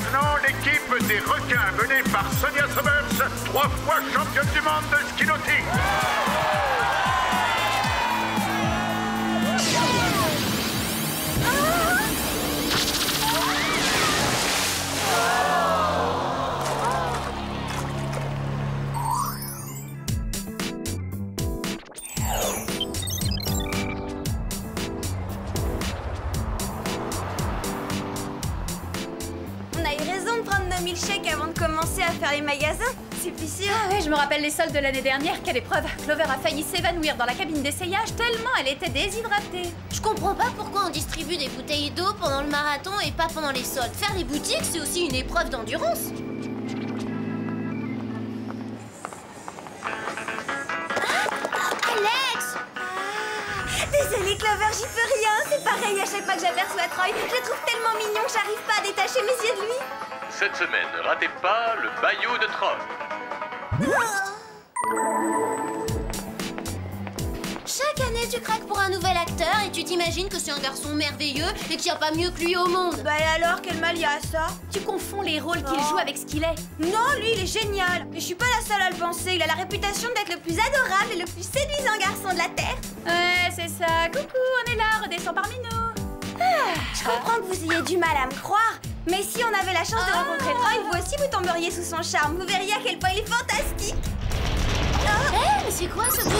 maintenant l'équipe des requins menée par Sonia Somers, 3 fois championne du monde de ski nautique. On a eu raison de prendre nos milkshakes avant de commencer à faire les magasins. C'est plus sûr. Ah ouais, je me rappelle les soldes de l'année dernière. Quelle épreuve! Clover a failli s'évanouir dans la cabine d'essayage tellement elle était déshydratée. Je comprends pas pourquoi on distribue des bouteilles d'eau pendant le marathon et pas pendant les soldes. Faire des boutiques, c'est aussi une épreuve d'endurance. Alex! Désolée Clover, j'y peux rien. C'est pareil à chaque fois que j'aperçois Troy. Je le trouve tellement mignon que j'arrive pas à détacher mes yeux de lui. Cette semaine, ne ratez pas le bayou de Troy. Chaque année, tu craques pour un nouvel acteur et tu t'imagines que c'est un garçon merveilleux et qu'il n'y a pas mieux que lui au monde. Bah et alors, quel mal y a à ça? Tu confonds les rôles qu'il joue avec ce qu'il est. Non, lui, il est génial. Et je suis pas la seule à le penser. Il a la réputation d'être le plus adorable et le plus séduisant garçon de la Terre. Ouais, c'est ça. Coucou, on est là, redescends parmi nous. Je comprends que vous ayez du mal à me croire. Mais si on avait la chance de rencontrer Troy, vous aussi vous tomberiez sous son charme. Vous verriez à quel point il est fantastique. Hé, mais c'est quoi ce bruit?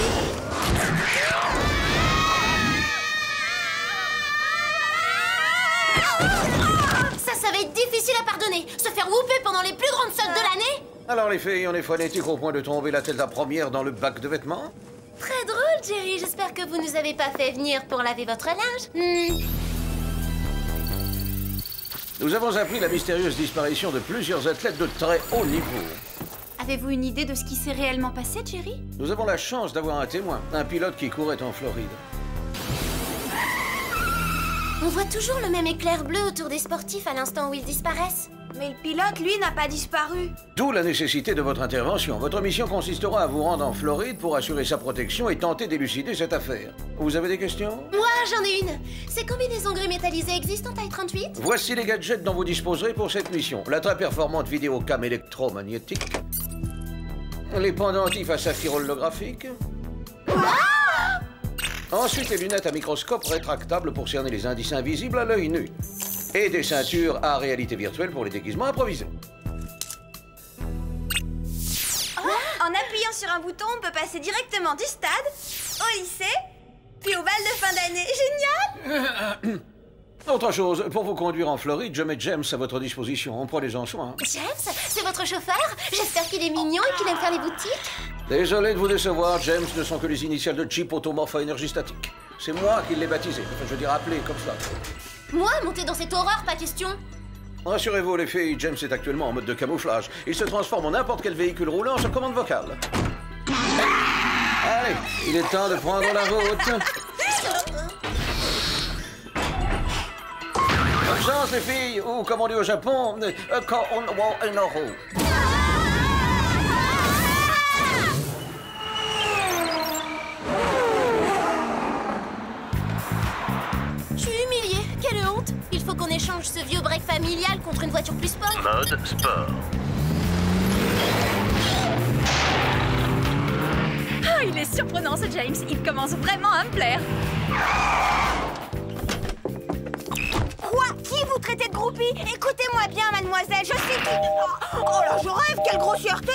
Ça va être difficile à pardonner. Se faire whooper pendant les plus grandes soldes de l'année. Alors les filles, on est frénétiques au point de tomber la tête la première dans le bac de vêtements? Très drôle, Jerry. J'espère que vous nous avez pas fait venir pour laver votre linge. Nous avons appris la mystérieuse disparition de plusieurs athlètes de très haut niveau. Avez-vous une idée de ce qui s'est réellement passé, Jerry? Nous avons la chance d'avoir un témoin, un pilote qui courait en Floride. On voit toujours le même éclair bleu autour des sportifs à l'instant où ils disparaissent. Mais le pilote, lui, n'a pas disparu. D'où la nécessité de votre intervention. Votre mission consistera à vous rendre en Floride pour assurer sa protection et tenter d'élucider cette affaire. Vous avez des questions? Moi, j'en ai une. Ces combinaisons gris métallisées existent en taille 38? Voici les gadgets dont vous disposerez pour cette mission. La très performante vidéocam électromagnétique. Les pendentifs à saphir holographique. Ensuite, les lunettes à microscope rétractables pour cerner les indices invisibles à l'œil nu. Et des ceintures à réalité virtuelle pour les déguisements improvisés. En appuyant sur un bouton, on peut passer directement du stade au lycée, puis au bal de fin d'année. Génial! Autre chose, pour vous conduire en Floride, je mets James à votre disposition. Prenez-en soin. James, c'est votre chauffeur? J'espère qu'il est mignon et qu'il aime faire les boutiques. Désolé de vous décevoir, James ne sont que les initiales de Chip Automorphe à énergie statique. C'est moi qui l'ai baptisé. Enfin, je veux dire appelé comme ça. Moi, monter dans cette horreur, pas question. Rassurez-vous les filles, James est actuellement en mode de camouflage. Il se transforme en n'importe quel véhicule roulant sur commande vocale. Allez, il est temps de prendre la route. Bonne chance les filles, ou comme on dit au Japon, Je suis humiliée, quelle honte. Il faut qu'on échange ce vieux break familial contre une voiture plus sport. Mode sport. Ah, il est surprenant ce James. Il commence vraiment à me plaire. Quoi? Qui vous traitez de groupie? Écoutez-moi bien, mademoiselle, je suis qui? Oh là, je rêve, quelle grossièreté!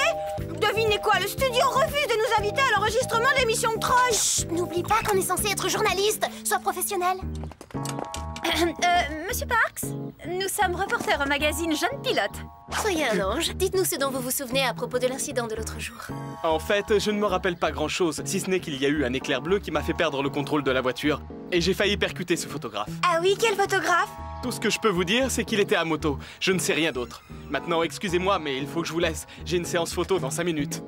Devinez quoi, le studio refuse de nous inviter à l'enregistrement de l'émission de Troy. Chut, n'oublie pas qu'on est censé être journaliste. Sois professionnel. Monsieur Parks, nous sommes reporters au magazine Jeune Pilote. Soyez un ange. Dites-nous ce dont vous vous souvenez à propos de l'incident de l'autre jour. En fait, je ne me rappelle pas grand-chose, si ce n'est qu'il y a eu un éclair bleu qui m'a fait perdre le contrôle de la voiture. Et j'ai failli percuter ce photographe. Ah oui, quel photographe? Tout ce que je peux vous dire, c'est qu'il était à moto. Je ne sais rien d'autre. Maintenant, excusez-moi, mais il faut que je vous laisse. J'ai une séance photo dans 5 minutes.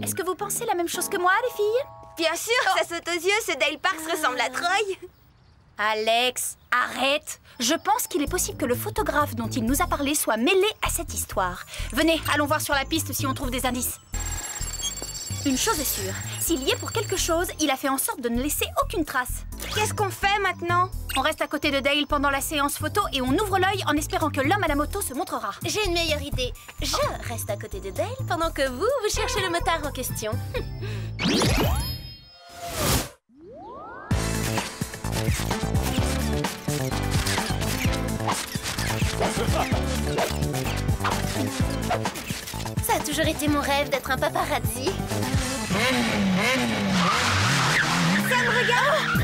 Est-ce que vous pensez la même chose que moi, les filles? Bien sûr, ça saute aux yeux, ce Dale Parks ressemble à Troy. Alex, arrête! Je pense qu'il est possible que le photographe dont il nous a parlé soit mêlé à cette histoire. Venez, allons voir sur la piste si on trouve des indices. Une chose est sûre, s'il y est pour quelque chose, il a fait en sorte de ne laisser aucune trace. Qu'est-ce qu'on fait maintenant? On reste à côté de Dale pendant la séance photo et on ouvre l'œil en espérant que l'homme à la moto se montrera. J'ai une meilleure idée. Je reste à côté de Dale pendant que vous cherchez le motard en question. Ça a toujours été mon rêve d'être un paparazzi. Ça me regarde!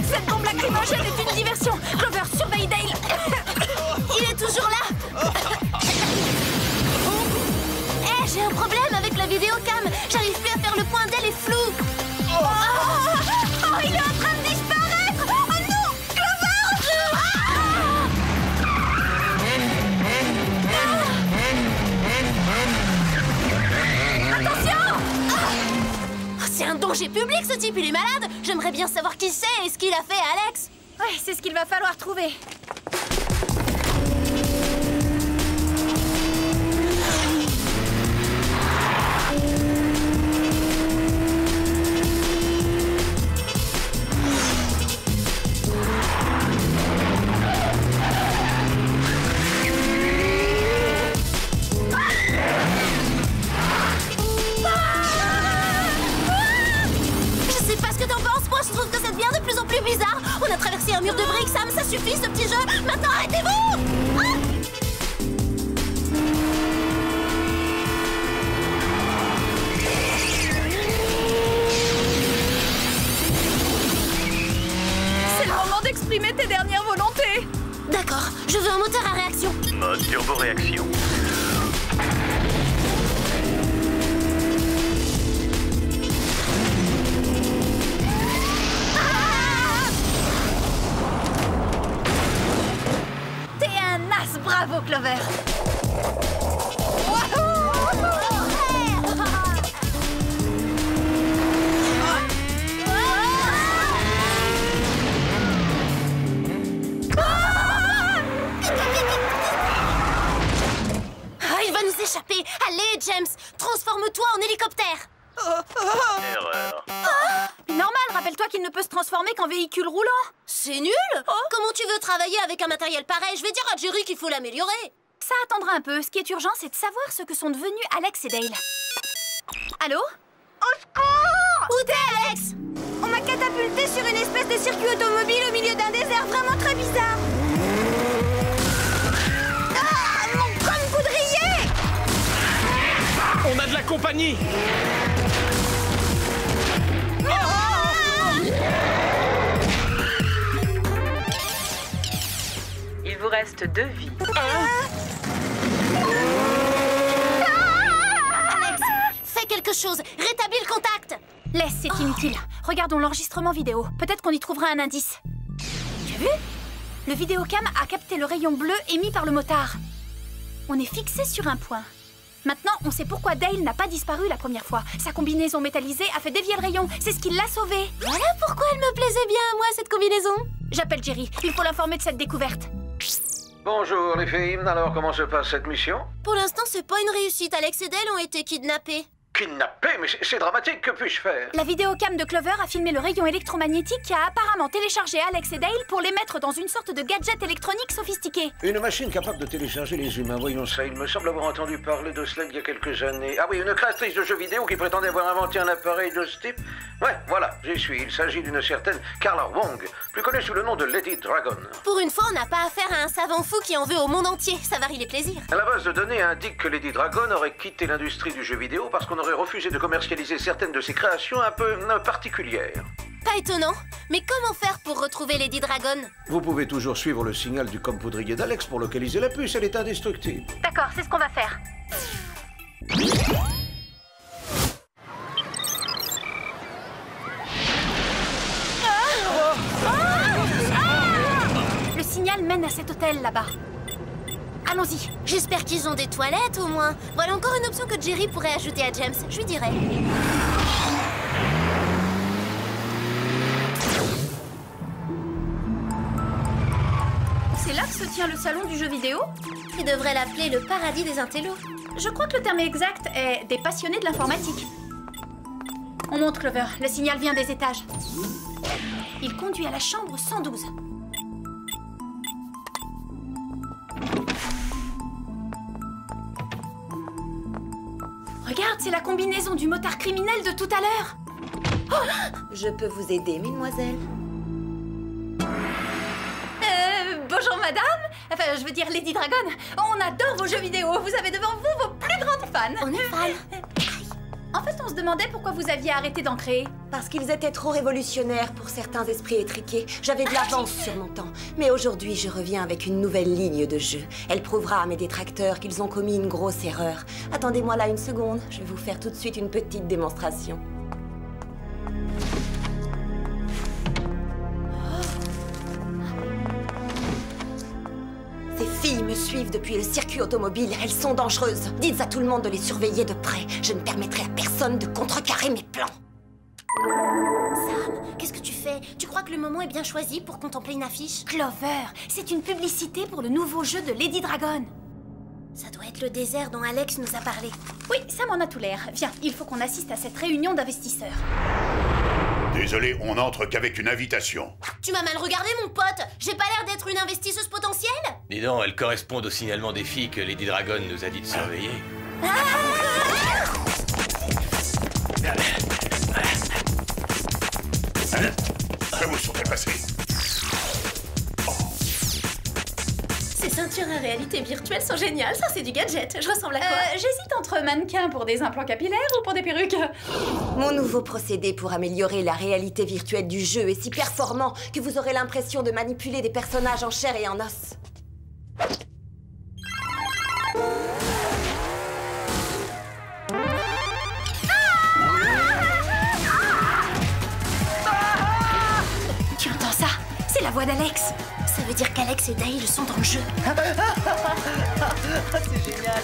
Cette bombe lacrymogène est une diversion. Clover, surveille Dale. Il est toujours là. Eh, j'ai un problème avec la vidéocam. J'arrive plus à faire le point d'elle est flou. Oh, il est en train de disparaître! Oh non! Clover! Attention! Oh, c'est un danger public, ce type, il est malade. J'aimerais bien savoir qui c'est et ce qu'il a fait à Alex. Ouais, c'est ce qu'il va falloir trouver. Je sais pas ce que t'en penses, moi je trouve que ça devient de plus en plus bizarre. On a traversé un mur de briques, Sam, ça suffit ce petit jeu. Maintenant arrêtez-vous! C'est le moment d'exprimer tes dernières volontés. D'accord, je veux un moteur à réaction. Mode turbo-réaction. T'es un as, bravo Clover. Ah, il va nous échapper. Allez, James, transforme-toi en hélicoptère. Erreur. Normal, rappelle-toi qu'il ne peut se transformer qu'en véhicule roulant. C'est nul. Comment tu veux travailler avec un matériel pareil? Je vais dire à Jerry qu'il faut l'améliorer. Ça attendra un peu. Ce qui est urgent, c'est de savoir ce que sont devenus Alex et Dale. Allô? Au secours! Où t'es, Alex? On m'a catapulté sur une espèce de circuit automobile au milieu d'un désert vraiment très bizarre. Ah, mon crâne poudrier! On a de la compagnie. Il vous reste 2 vies. Alex, fais quelque chose. Rétablis le contact. Laisse, c'est inutile. Regardons l'enregistrement vidéo. Peut-être qu'on y trouvera un indice. Tu as vu? Le vidéocam a capté le rayon bleu émis par le motard. On est fixé sur un point. Maintenant, on sait pourquoi Dale n'a pas disparu la première fois. Sa combinaison métallisée a fait dévier le rayon. C'est ce qui l'a sauvé. Voilà pourquoi elle me plaisait bien, moi, cette combinaison. J'appelle Jerry. Il faut l'informer de cette découverte. Bonjour les filles, alors comment se passe cette mission? Pour l'instant, c'est pas une réussite. Alex et Dale ont été kidnappés. Kidnappé? Mais c'est dramatique, que puis-je faire? La vidéocam de Clover a filmé le rayon électromagnétique qui a apparemment téléchargé Alex et Dale pour les mettre dans une sorte de gadget électronique sophistiqué. Une machine capable de télécharger les humains, voyons ça, il me semble avoir entendu parler de cela il y a quelques années. Ah oui, une créatrice de jeux vidéo qui prétendait avoir inventé un appareil de ce type. Ouais, voilà, j'y suis, il s'agit d'une certaine Carla Wong, plus connue sous le nom de Lady Dragon. Pour une fois, on n'a pas affaire à un savant fou qui en veut au monde entier. Ça varie les plaisirs. La base de données indique que Lady Dragon aurait quitté l'industrie du jeu vidéo parce qu'on aurait refusé de commercialiser certaines de ses créations un peu particulières. Pas étonnant. Mais comment faire pour retrouver Lady Dragon? Vous pouvez toujours suivre le signal du com poudrier d'Alex pour localiser la puce, elle est indestructible. D'accord, c'est ce qu'on va faire. Le signal mène à cet hôtel là-bas. Allons-y. J'espère qu'ils ont des toilettes au moins. Voilà encore une option que Jerry pourrait ajouter à James. Je lui dirai. C'est là que se tient le salon du jeu vidéo? Tu devrais l'appeler le paradis des intellos. Je crois que le terme exact est des passionnés de l'informatique. On monte, Clover. Le signal vient des étages. Il conduit à la chambre 112. Regarde, c'est la combinaison du motard criminel de tout à l'heure. Je peux vous aider, mesdemoiselles? Bonjour madame. Enfin, je veux dire Lady Dragon. On adore vos jeux vidéo. Vous avez devant vous vos plus grandes fans. On est fan. En fait, on se demandait pourquoi vous aviez arrêté d'en créer. Parce qu'ils étaient trop révolutionnaires pour certains esprits étriqués. J'avais de l'avance sur mon temps. Mais aujourd'hui, je reviens avec une nouvelle ligne de jeu. Elle prouvera à mes détracteurs qu'ils ont commis une grosse erreur. Attendez-moi là une seconde. Je vais vous faire tout de suite une petite démonstration. Ces filles me suivent depuis le circuit automobile. Elles sont dangereuses. Dites à tout le monde de les surveiller de près. Je ne permettrai à personne de contrecarrer mes plans. Sam, qu'est-ce que tu fais? Tu crois que le moment est bien choisi pour contempler une affiche? Clover, c'est une publicité pour le nouveau jeu de Lady Dragon. Ça doit être le désert dont Alex nous a parlé. Oui, ça m'en a tout l'air. Viens, il faut qu'on assiste à cette réunion d'investisseurs. Désolé, on n'entre qu'avec une invitation. Tu m'as mal regardé, mon pote. J'ai pas l'air d'être une investisseuse potentielle. Dis donc, elles correspondent au signalement des filles que Lady Dragon nous a dit de surveiller. Que vous sont passés? Ces ceintures à réalité virtuelle sont géniales. Ça, c'est du gadget. Je ressemble à quoi? J'hésite entre mannequins pour des implants capillaires ou pour des perruques. Mon nouveau procédé pour améliorer la réalité virtuelle du jeu est si performant que vous aurez l'impression de manipuler des personnages en chair et en os. Tu entends ça? C'est la voix d'Alex. Ça veut dire qu'Alex et Dale sont dans le jeu. C'est génial.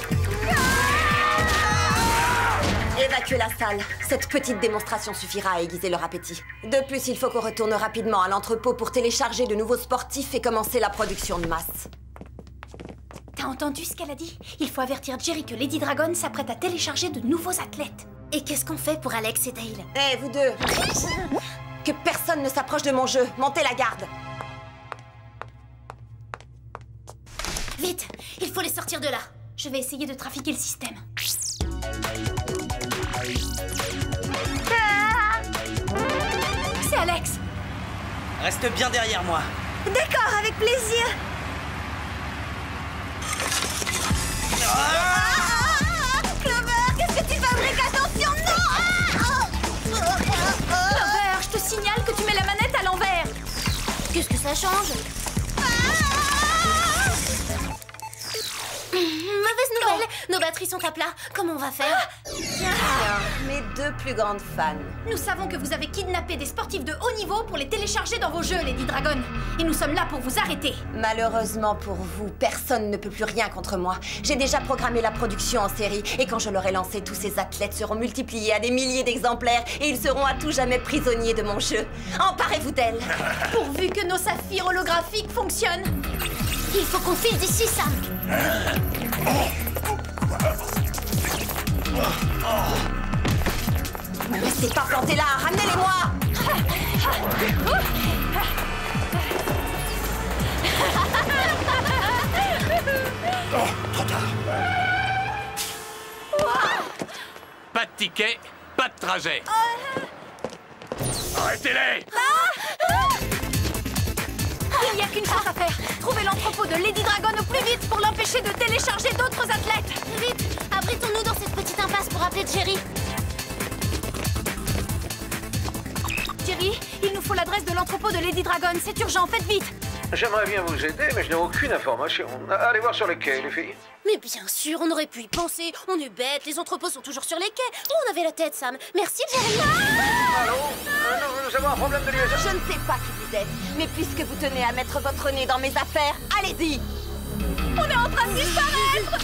Évacuez la salle. Cette petite démonstration suffira à aiguiser leur appétit. De plus, il faut qu'on retourne rapidement à l'entrepôt pour télécharger de nouveaux sportifs et commencer la production de masse. T'as entendu ce qu'elle a dit? Il faut avertir Jerry que Lady Dragon s'apprête à télécharger de nouveaux athlètes. Et qu'est-ce qu'on fait pour Alex et Dale? Eh, vous deux! Que personne ne s'approche de mon jeu. Montez la garde. Vite, il faut les sortir de là. Je vais essayer de trafiquer le système. C'est Alex. Reste bien derrière moi. D'accord, avec plaisir. Clover, qu'est-ce que tu fabriques? Attention, non! Clover, je te signale que tu mets la manette à l'envers. Qu'est-ce que ça change? Mauvaise nouvelle, nos batteries sont à plat. Comment on va faire? Tiens, mes deux plus grandes fans. Nous savons que vous avez kidnappé des sportifs de haut niveau pour les télécharger dans vos jeux, Lady Dragon. Et nous sommes là pour vous arrêter. Malheureusement pour vous, personne ne peut plus rien contre moi. J'ai déjà programmé la production en série. Et quand je l'aurai lancée, tous ces athlètes seront multipliés à des milliers d'exemplaires. Et ils seront à tout jamais prisonniers de mon jeu. Emparez-vous d'elle. Pourvu que nos saphirs holographiques fonctionnent. Il faut qu'on file d'ici, Sam. Ne restez pas plantés là, ramenez-les-moi. Trop tard. Pas de ticket, pas de trajet. Arrêtez-les! Il n'y a qu'une chose à faire. Trouver l'entrepôt de Lady Dragon au plus vite pour l'empêcher de télécharger d'autres athlètes. Vite, abritons-nous dans cette petite impasse pour appeler Jerry. Jerry, il nous faut l'adresse de l'entrepôt de Lady Dragon. C'est urgent, faites vite. J'aimerais bien vous aider, mais je n'ai aucune information. Allez voir sur les quais, les filles. Mais bien sûr, on aurait pu y penser. On est bêtes, les entrepôts sont toujours sur les quais. Où on avait la tête, Sam? Merci, Jerry. Allô? Nous avons un problème de liaison. Je ne sais pas qui vous êtes, mais puisque vous tenez à mettre votre nez dans mes affaires, allez-y. On est en train de disparaître.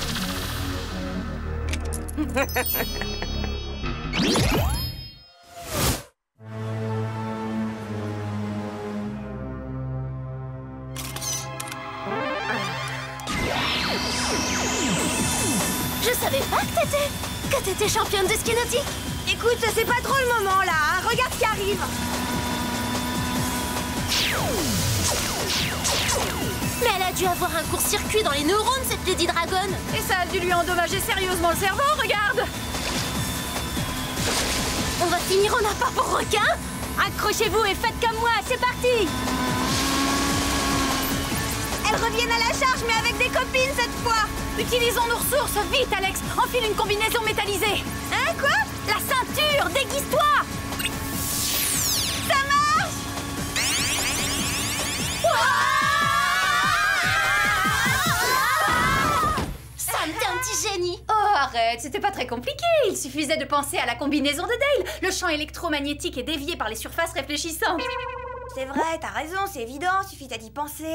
savais pas que t'étais championne de ski nautique. Écoute, c'est pas trop le moment là, hein. Regarde ce qui arrive. Mais elle a dû avoir un court-circuit dans les neurones, cette Lady Dragon. Et ça a dû lui endommager sérieusement le cerveau, regarde. On va finir en appât pour requin. Accrochez-vous et faites comme moi, c'est parti. Elles reviennent à la charge, mais avec des copines cette fois. Utilisons nos ressources, vite Alex. Enfile une combinaison métallisée. Hein, quoi? La ceinture, déguise-toi. Ça marche. Sam, t'es un petit génie. Oh, arrête, c'était pas très compliqué. Il suffisait de penser à la combinaison de Dale. Le champ électromagnétique est dévié par les surfaces réfléchissantes. C'est vrai, t'as raison, c'est évident, suffit d'y penser.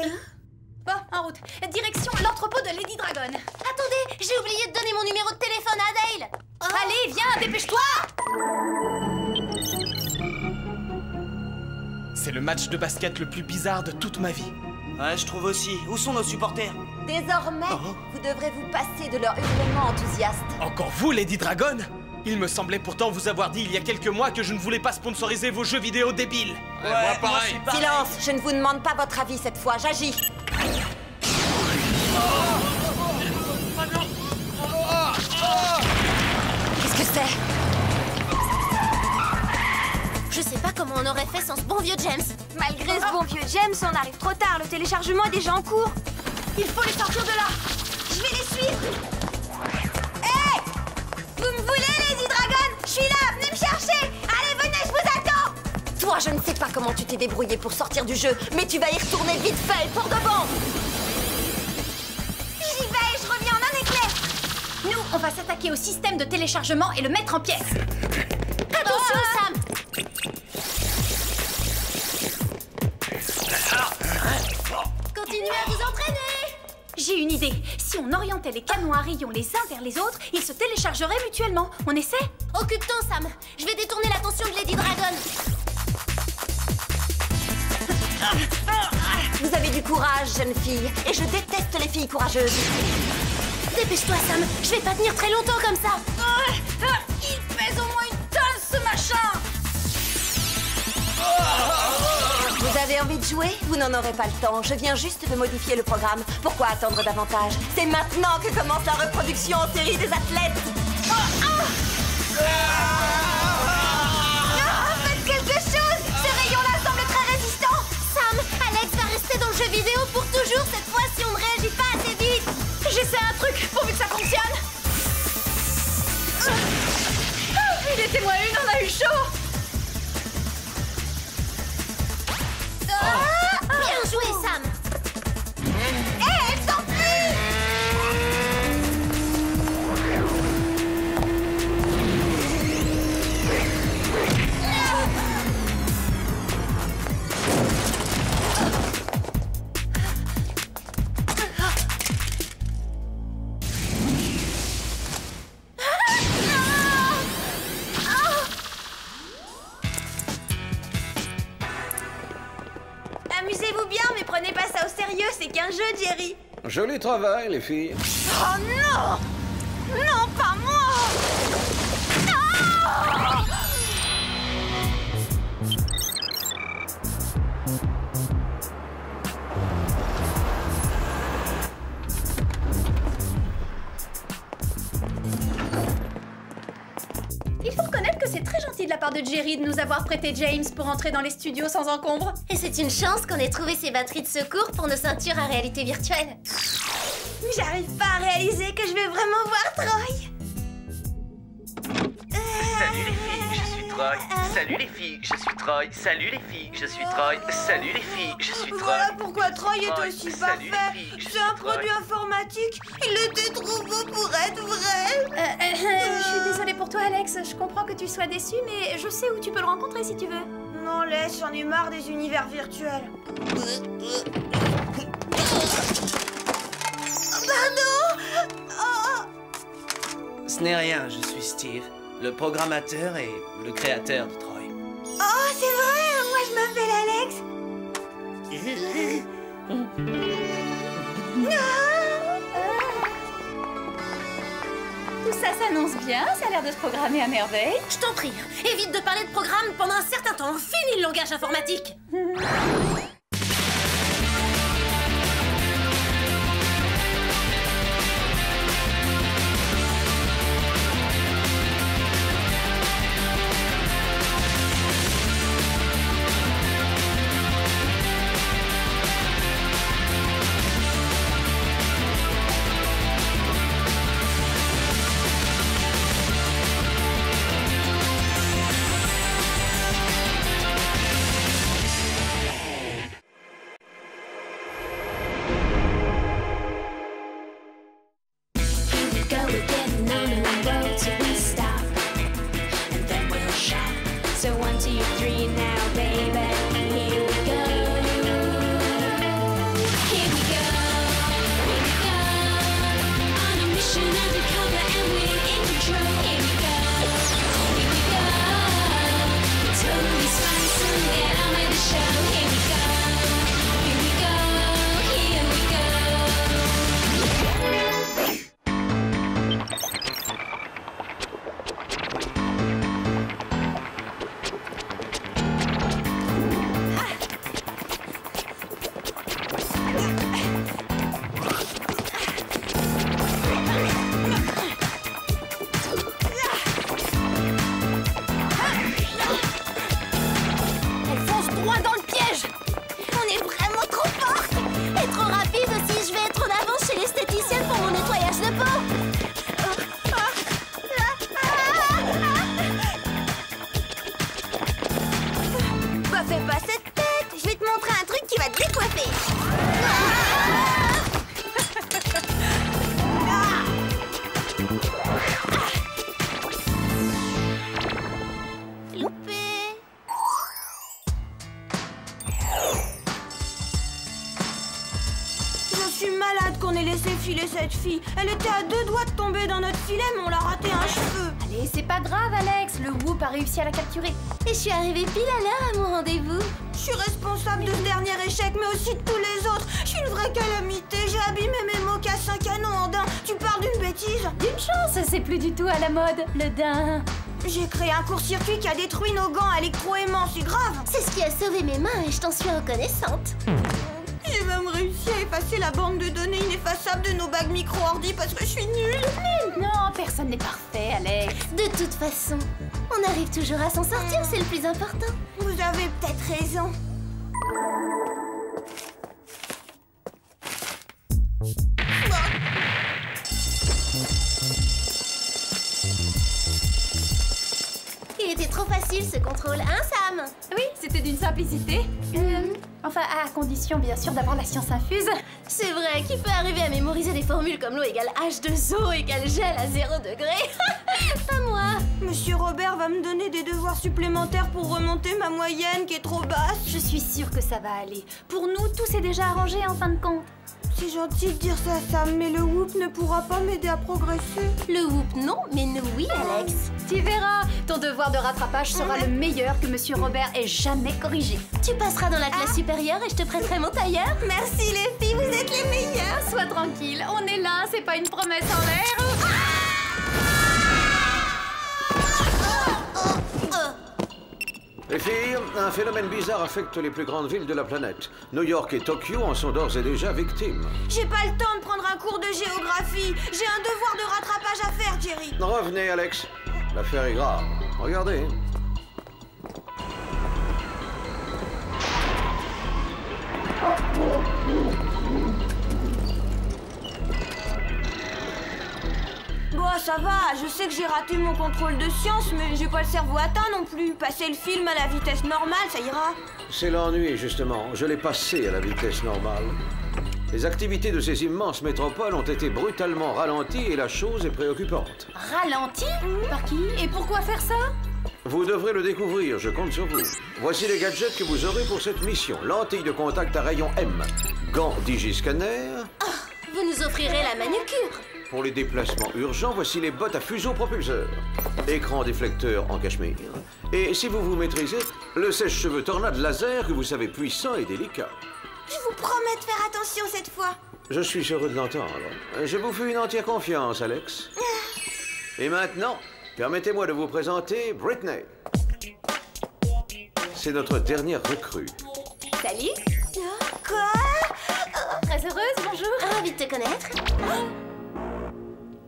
Bon, en route. Direction l'entrepôt de Lady Dragon. Attendez, j'ai oublié de donner mon numéro de téléphone à Dale. Allez, viens, dépêche-toi. C'est le match de basket le plus bizarre de toute ma vie. Ouais, je trouve aussi. Où sont nos supporters? Désormais, vous devrez vous passer de leur hurlement enthousiaste. Encore vous, Lady Dragon? Il me semblait pourtant vous avoir dit il y a quelques mois que je ne voulais pas sponsoriser vos jeux vidéo débiles. Ouais, moi pareil. Silence, je ne vous demande pas votre avis cette fois, j'agis. Qu'est-ce que c'est? Je sais pas comment on aurait fait sans ce bon vieux James. Malgré ce bon vieux James, on arrive trop tard, le téléchargement est déjà en cours. Il faut les sortir de là. Je vais les suivre. Hé! Vous me voulez, Lady Dragon? Je suis là, venez me chercher. Allez, venez, je vous attends. Toi, je ne sais pas comment tu t'es débrouillé pour sortir du jeu, mais tu vas y retourner vite fait, pour de bon. J'y vais, je reviens en un éclair. Nous, on va s'attaquer au système de téléchargement et le mettre en pièces. Attention, Sam. Continuez à vous entraîner. J'ai une idée. Si on orientait les canons à rayons les uns vers les autres, ils se téléchargeraient mutuellement. On essaie? Occupe-toi, Sam. Je vais détourner l'attention de Lady Dragon. Vous avez du courage, jeune fille, et je déteste les filles courageuses. Dépêche-toi, Sam. Je vais pas tenir très longtemps comme ça. Il pèse au moins une tonne, ce machin. Vous avez envie de jouer? Vous n'en aurez pas le temps. Je viens juste de modifier le programme. Pourquoi attendre davantage? C'est maintenant que commence la reproduction en série des athlètes. Faites quelque chose. Ces rayons-là semblent très résistants. Sam, Alex va rester dans le jeu vidéo pour toujours cette fois si on ne réagit pas assez vite. J'essaie un truc pourvu que ça fonctionne. Il était moins une, on a eu chaud. Bien joué, Sam. Elle s'enfuit. Amusez-vous bien, mais prenez pas ça au sérieux, c'est qu'un jeu, Jerry. Joli travail, les filles. Oh non! Non, pas moi! Ah! Il faut reconnaître que c'est très gentil de la part de Jerry de nous avoir prêté James pour entrer dans les studios sans encombre. Et c'est une chance qu'on ait trouvé ces batteries de secours pour nos ceintures à réalité virtuelle. J'arrive pas à réaliser que je vais vraiment voir Troy. Salut les filles, je suis Troy. Salut les filles, je suis Troy. Salut les filles, je suis Troy. Salut les filles, je suis Troy. Voilà pourquoi Troy est Troy, aussi salut les parfait. filles, je C'est suis un Troy. produit informatique. Il était trop beau pour être vrai. Je suis désolée pour toi, Alex. Je comprends que tu sois déçu, mais je sais où tu peux le rencontrer si tu veux. Non, laisse, j'en ai marre des univers virtuels. Pardon. Oh. Ce n'est rien, je suis Steve, le programmateur et le créateur de Troy. Oh, c'est vrai, moi je m'appelle Alex. tout ça s'annonce bien, ça a l'air de se programmer à merveille. Je t'en prie, évite de parler de programme pendant un certain temps. Fini le langage informatique. Cette fille, elle était à 2 doigts de tomber dans notre filet, mais on l'a raté un cheveu. Allez, c'est pas grave, Alex. Le Whoop a réussi à la capturer. Et je suis arrivée pile à l'heure à mon rendez-vous. Je suis responsable de ce dernier échec, mais aussi de tous les autres. Je suis une vraie calamité. J'ai abîmé mes mocassins canons en daim. Tu parles d'une bêtise? D'une chance, c'est plus du tout à la mode, le daim. J'ai créé un court-circuit qui a détruit nos gants électro-aimants, c'est grave. C'est ce qui a sauvé mes mains et je t'en suis reconnaissante. J'ai même réussi à effacer la bande de données ineffaçable de nos bagues micro-ordi parce que je suis nulle. Mais non, personne n'est parfait, Alex. De toute façon, on arrive toujours à s'en sortir, c'est le plus important. Vous avez peut-être raison. Il était trop facile ce contrôle, hein Sam? Oui, c'était d'une simplicité. Enfin, à condition bien sûr d'avoir la science infuse. C'est vrai, qui peut arriver à mémoriser des formules comme l'eau égale H2O égale gel à 0 degré? Pas moi. Monsieur Robert va me donner des devoirs supplémentaires pour remonter ma moyenne qui est trop basse. Je suis sûre que ça va aller. Pour nous, tout s'est déjà arrangé en fin de compte. C'est gentil de dire ça, Sam, mais le Whoop ne pourra pas m'aider à progresser. Le Whoop, non, mais nous, oui, Alex. Tu verras, ton devoir de rattrapage sera le meilleur que Monsieur Robert ait jamais corrigé. Tu passeras dans la classe supérieure et je te prêterai mon tailleur. Merci les filles, vous êtes les meilleures. Sois tranquille, on est là, c'est pas une promesse en l'air. Les filles, un phénomène bizarre affecte les plus grandes villes de la planète. New York et Tokyo en sont d'ores et déjà victimes. J'ai pas le temps de prendre un cours de géographie. J'ai un devoir de rattrapage à faire, Jerry. Revenez, Alex. L'affaire est grave. Regardez. Bon, ça va, je sais que j'ai raté mon contrôle de science, mais j'ai pas le cerveau atteint non plus. Passer le film à la vitesse normale, ça ira. C'est l'ennui, justement. Je l'ai passé à la vitesse normale. Les activités de ces immenses métropoles ont été brutalement ralenties et la chose est préoccupante. Ralenties? Par qui? Et pourquoi faire ça? Vous devrez le découvrir, je compte sur vous. Voici les gadgets que vous aurez pour cette mission. Lentille de contact à rayon M, gants digiscanner. Oh, vous nous offrirez la manucure. Pour les déplacements urgents, voici les bottes à fuseau propulseur. Écran déflecteur en cachemire. Et si vous vous maîtrisez, le sèche-cheveux tornade laser que vous savez puissant et délicat. Je vous promets de faire attention cette fois. Je suis heureux de l'entendre. Je vous fais une entière confiance, Alex. Et maintenant, permettez-moi de vous présenter Britney. C'est notre dernière recrue. Salut. Quoi? Très heureuse, bonjour. Ravie de te connaître.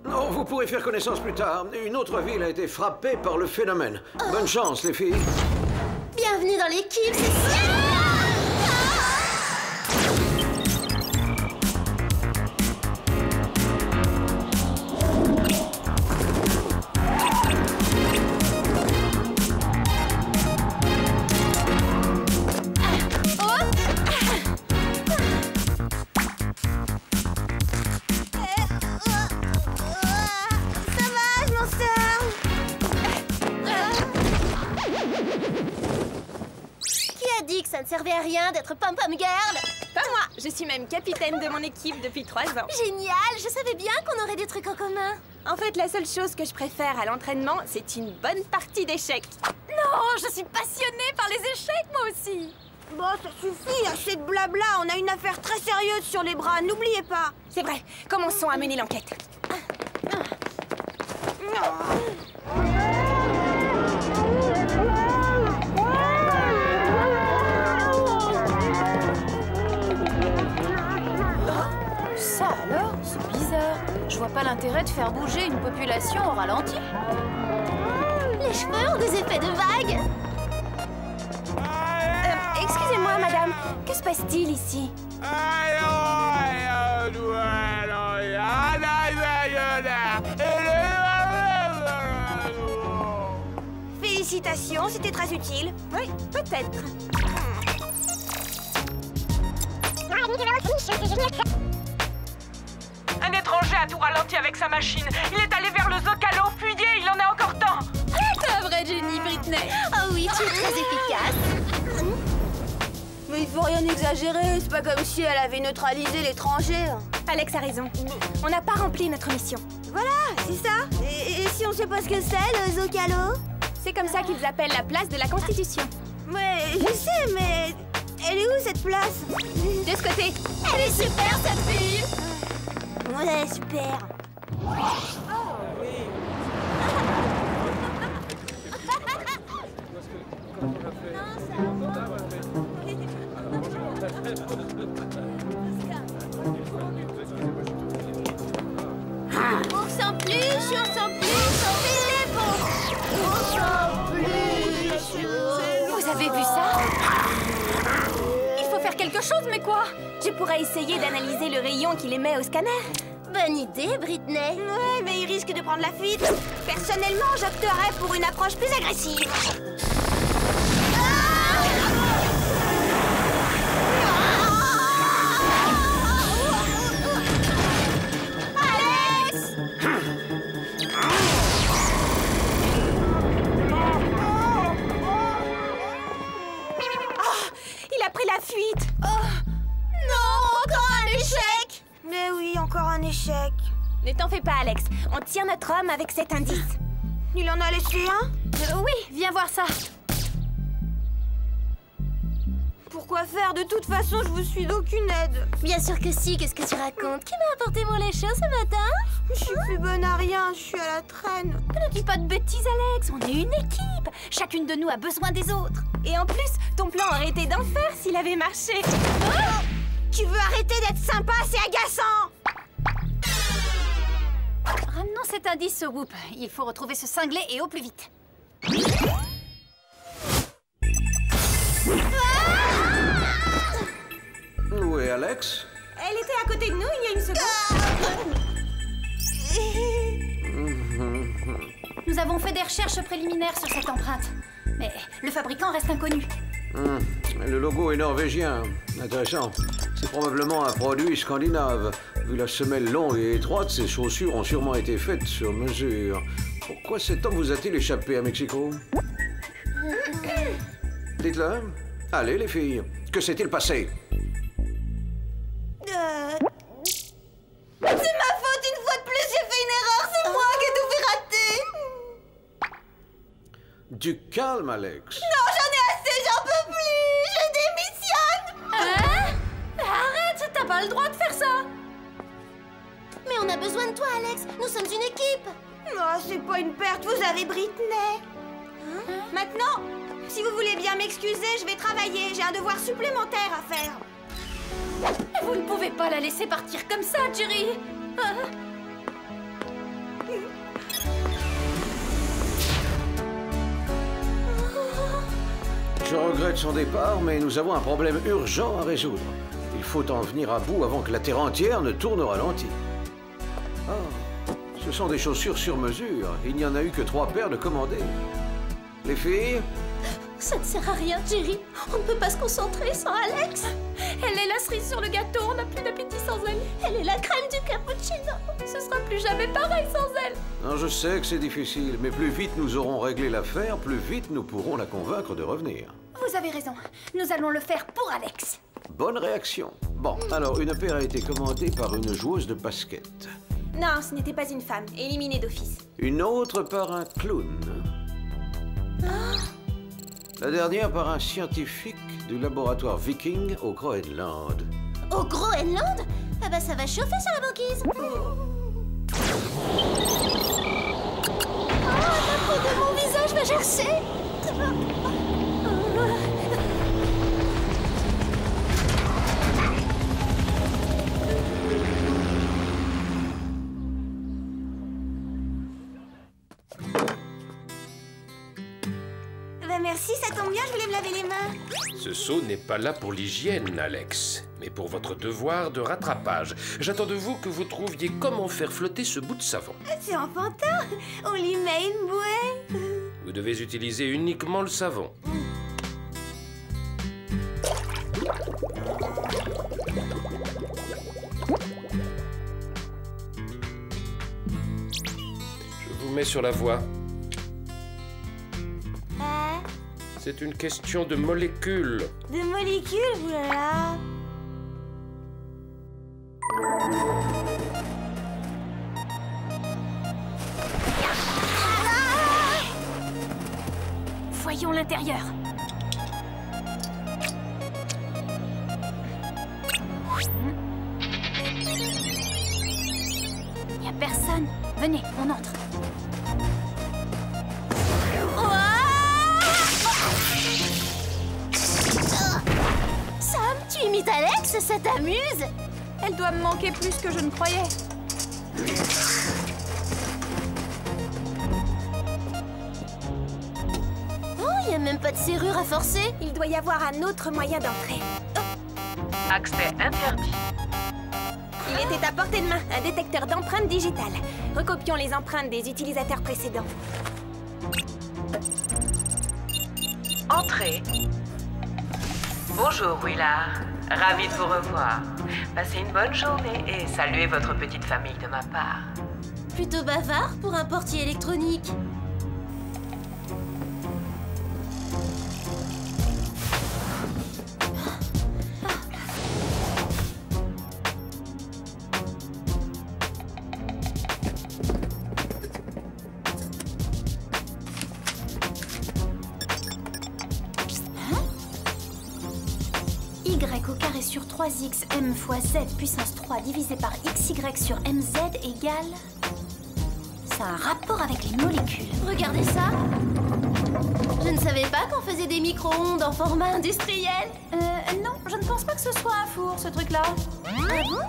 Oh, vous pourrez faire connaissance plus tard. Une autre ville a été frappée par le phénomène. Bonne chance, les filles. Bienvenue dans l'équipe, c'est ça ne servait à rien d'être pom-pom girl. Pas moi, je suis même capitaine de mon équipe depuis 3 ans. Génial, je savais bien qu'on aurait des trucs en commun. En fait, la seule chose que je préfère à l'entraînement, c'est une bonne partie d'échecs. Non, je suis passionnée par les échecs, moi aussi. Bon, ça suffit, assez de blabla, on a une affaire très sérieuse sur les bras, n'oubliez pas. C'est vrai, commençons à mener l'enquête. Ça alors, c'est bizarre. Je vois pas l'intérêt de faire bouger une population au ralenti. Les cheveux ont des effets de vague. Excusez-moi, madame, que se passe-t-il ici? Félicitations, c'était très utile. Oui, peut-être. Un étranger a tout ralenti avec sa machine. Il est allé vers le Zocalo, fuyez, il en a encore temps. C'est un vrai génie, Britney. Oh oui, tu es très efficace. Mais il faut rien exagérer, c'est pas comme si elle avait neutralisé l'étranger. Alex a raison, on n'a pas rempli notre mission. Voilà, c'est ça. Et si on sait pas ce que c'est, le Zocalo? C'est comme ça qu'ils appellent la place de la Constitution. Ouais, je sais, mais elle est où cette place? De ce côté. Elle est super, cette fille. Ouais, super. On sent plus, on sent plus, on fait les bons. On sent plus. Vous avez vu ça? Il faut faire quelque chose, mais quoi? Je pourrais essayer d'analyser le rayon qu'il émet au scanner. Bonne idée, Britney. Ouais, mais il risque de prendre la fuite. Personnellement, j'opterais pour une approche plus agressive. Fuite. Oh non, encore un échec. Mais oui, encore un échec. Ne t'en fais pas, Alex. On tire notre homme avec cet indice. Il en a laissé un? Oui, viens voir ça. Pourquoi faire? De toute façon, je vous suis d'aucune aide. Bien sûr que si, qu'est-ce que tu racontes? Qui m'a apporté mon lait chaud ce matin? Je suis plus bonne à rien, je suis à la traîne. Ne dis pas de bêtises, Alex, on est une équipe. Chacune de nous a besoin des autres. Et en plus, ton plan aurait été d'enfer s'il avait marché. Oh, tu veux arrêter d'être sympa, c'est agaçant. Ramenons cet indice au Whoop. Il faut retrouver ce cinglé et au plus vite. Où est Alex? Elle était à côté de nous il y a une seconde. Nous avons fait des recherches préliminaires sur cette empreinte. Mais le fabricant reste inconnu. Le logo est norvégien. Intéressant. C'est probablement un produit scandinave. Vu la semelle longue et étroite, ces chaussures ont sûrement été faites sur mesure. Pourquoi cet homme vous a-t-il échappé à Mexico? Dites-le. Allez, les filles. Que s'est-il passé? C'est ma faute, une fois de plus, j'ai fait une erreur. C'est moi qui ai tout fait rater. Du calme, Alex. Non, j'en ai assez, j'en peux plus. Je démissionne. Hein? Arrête, t'as pas le droit de faire ça. Mais on a besoin de toi, Alex. Nous sommes une équipe. Oh, c'est pas une perte, vous avez Britney. Maintenant, si vous voulez bien m'excuser, je vais travailler. J'ai un devoir supplémentaire à faire. Vous ne pouvez pas la laisser partir comme ça, Jerry. Je regrette son départ, mais nous avons un problème urgent à résoudre. Il faut en venir à bout avant que la Terre entière ne tourne au ralenti. Oh, ce sont des chaussures sur mesure. Il n'y en a eu que 3 paires de commandées. Les filles? Ça ne sert à rien, Jerry. On ne peut pas se concentrer sans Alex. Elle est la cerise sur le gâteau, on n'a plus d'appétit sans elle. Elle est la crème du cappuccino. Ce sera plus jamais pareil sans elle. Non, je sais que c'est difficile, mais plus vite nous aurons réglé l'affaire, plus vite nous pourrons la convaincre de revenir. Vous avez raison, nous allons le faire pour Alex. Bonne réaction. Bon, alors une paire a été commandée par une joueuse de basket. Non, ce n'était pas une femme, éliminée d'office. Une autre par un clown. La dernière par un scientifique du laboratoire Viking au Groenland. Au Groenland? Ah bah ça va chauffer sur la banquise. Oh, la peau de mon visage va gercer. Merci, ça tombe bien, je voulais me laver les mains. Ce seau n'est pas là pour l'hygiène, Alex, mais pour votre devoir de rattrapage. J'attends de vous que vous trouviez comment faire flotter ce bout de savon. C'est enfantin. On lui met une bouée. Vous devez utiliser uniquement le savon. Je vous mets sur la voie. C'est une question de molécules. De molécules, voilà. Voyons l'intérieur. Il n'y a personne. Venez, on entre. Tu imites Alex, ça t'amuse? Elle doit me manquer plus que je ne croyais. Oh, il n'y a même pas de serrure à forcer. Il doit y avoir un autre moyen d'entrer. Accès interdit. Il était à portée de main, un détecteur d'empreintes digitales. Recopions les empreintes des utilisateurs précédents. Entrée. Bonjour, Willard. Ravi de vous revoir. Passez une bonne journée et saluez votre petite famille de ma part. Plutôt bavard pour un portier électronique. Y au carré sur 3x m fois z puissance 3 divisé par xy sur mz égale... Ça a un rapport avec les molécules. Regardez ça. Je ne savais pas qu'on faisait des micro-ondes en format industriel. Non, je ne pense pas que ce soit un four, ce truc-là. Ah bon?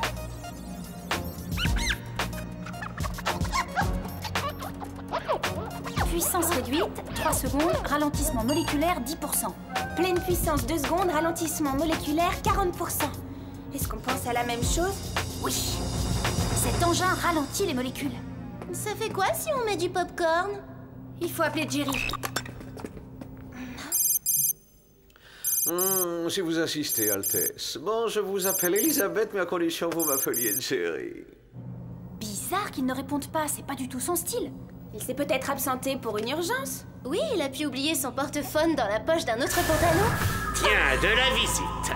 Puissance réduite, 3 secondes, ralentissement moléculaire 10%. Pleine puissance 2 secondes, ralentissement moléculaire 40%. Est-ce qu'on pense à la même chose? Oui. Cet engin ralentit les molécules. Ça fait quoi si on met du popcorn? Il faut appeler Jerry. Si vous insistez, Altesse. Bon, je vous appelle Elisabeth, mais à condition que vous m'appeliez Jerry. Bizarre qu'il ne réponde pas, c'est pas du tout son style. Il s'est peut-être absenté pour une urgence. Oui, il a pu oublier son portephone dans la poche d'un autre pantalon. Tiens, de la visite.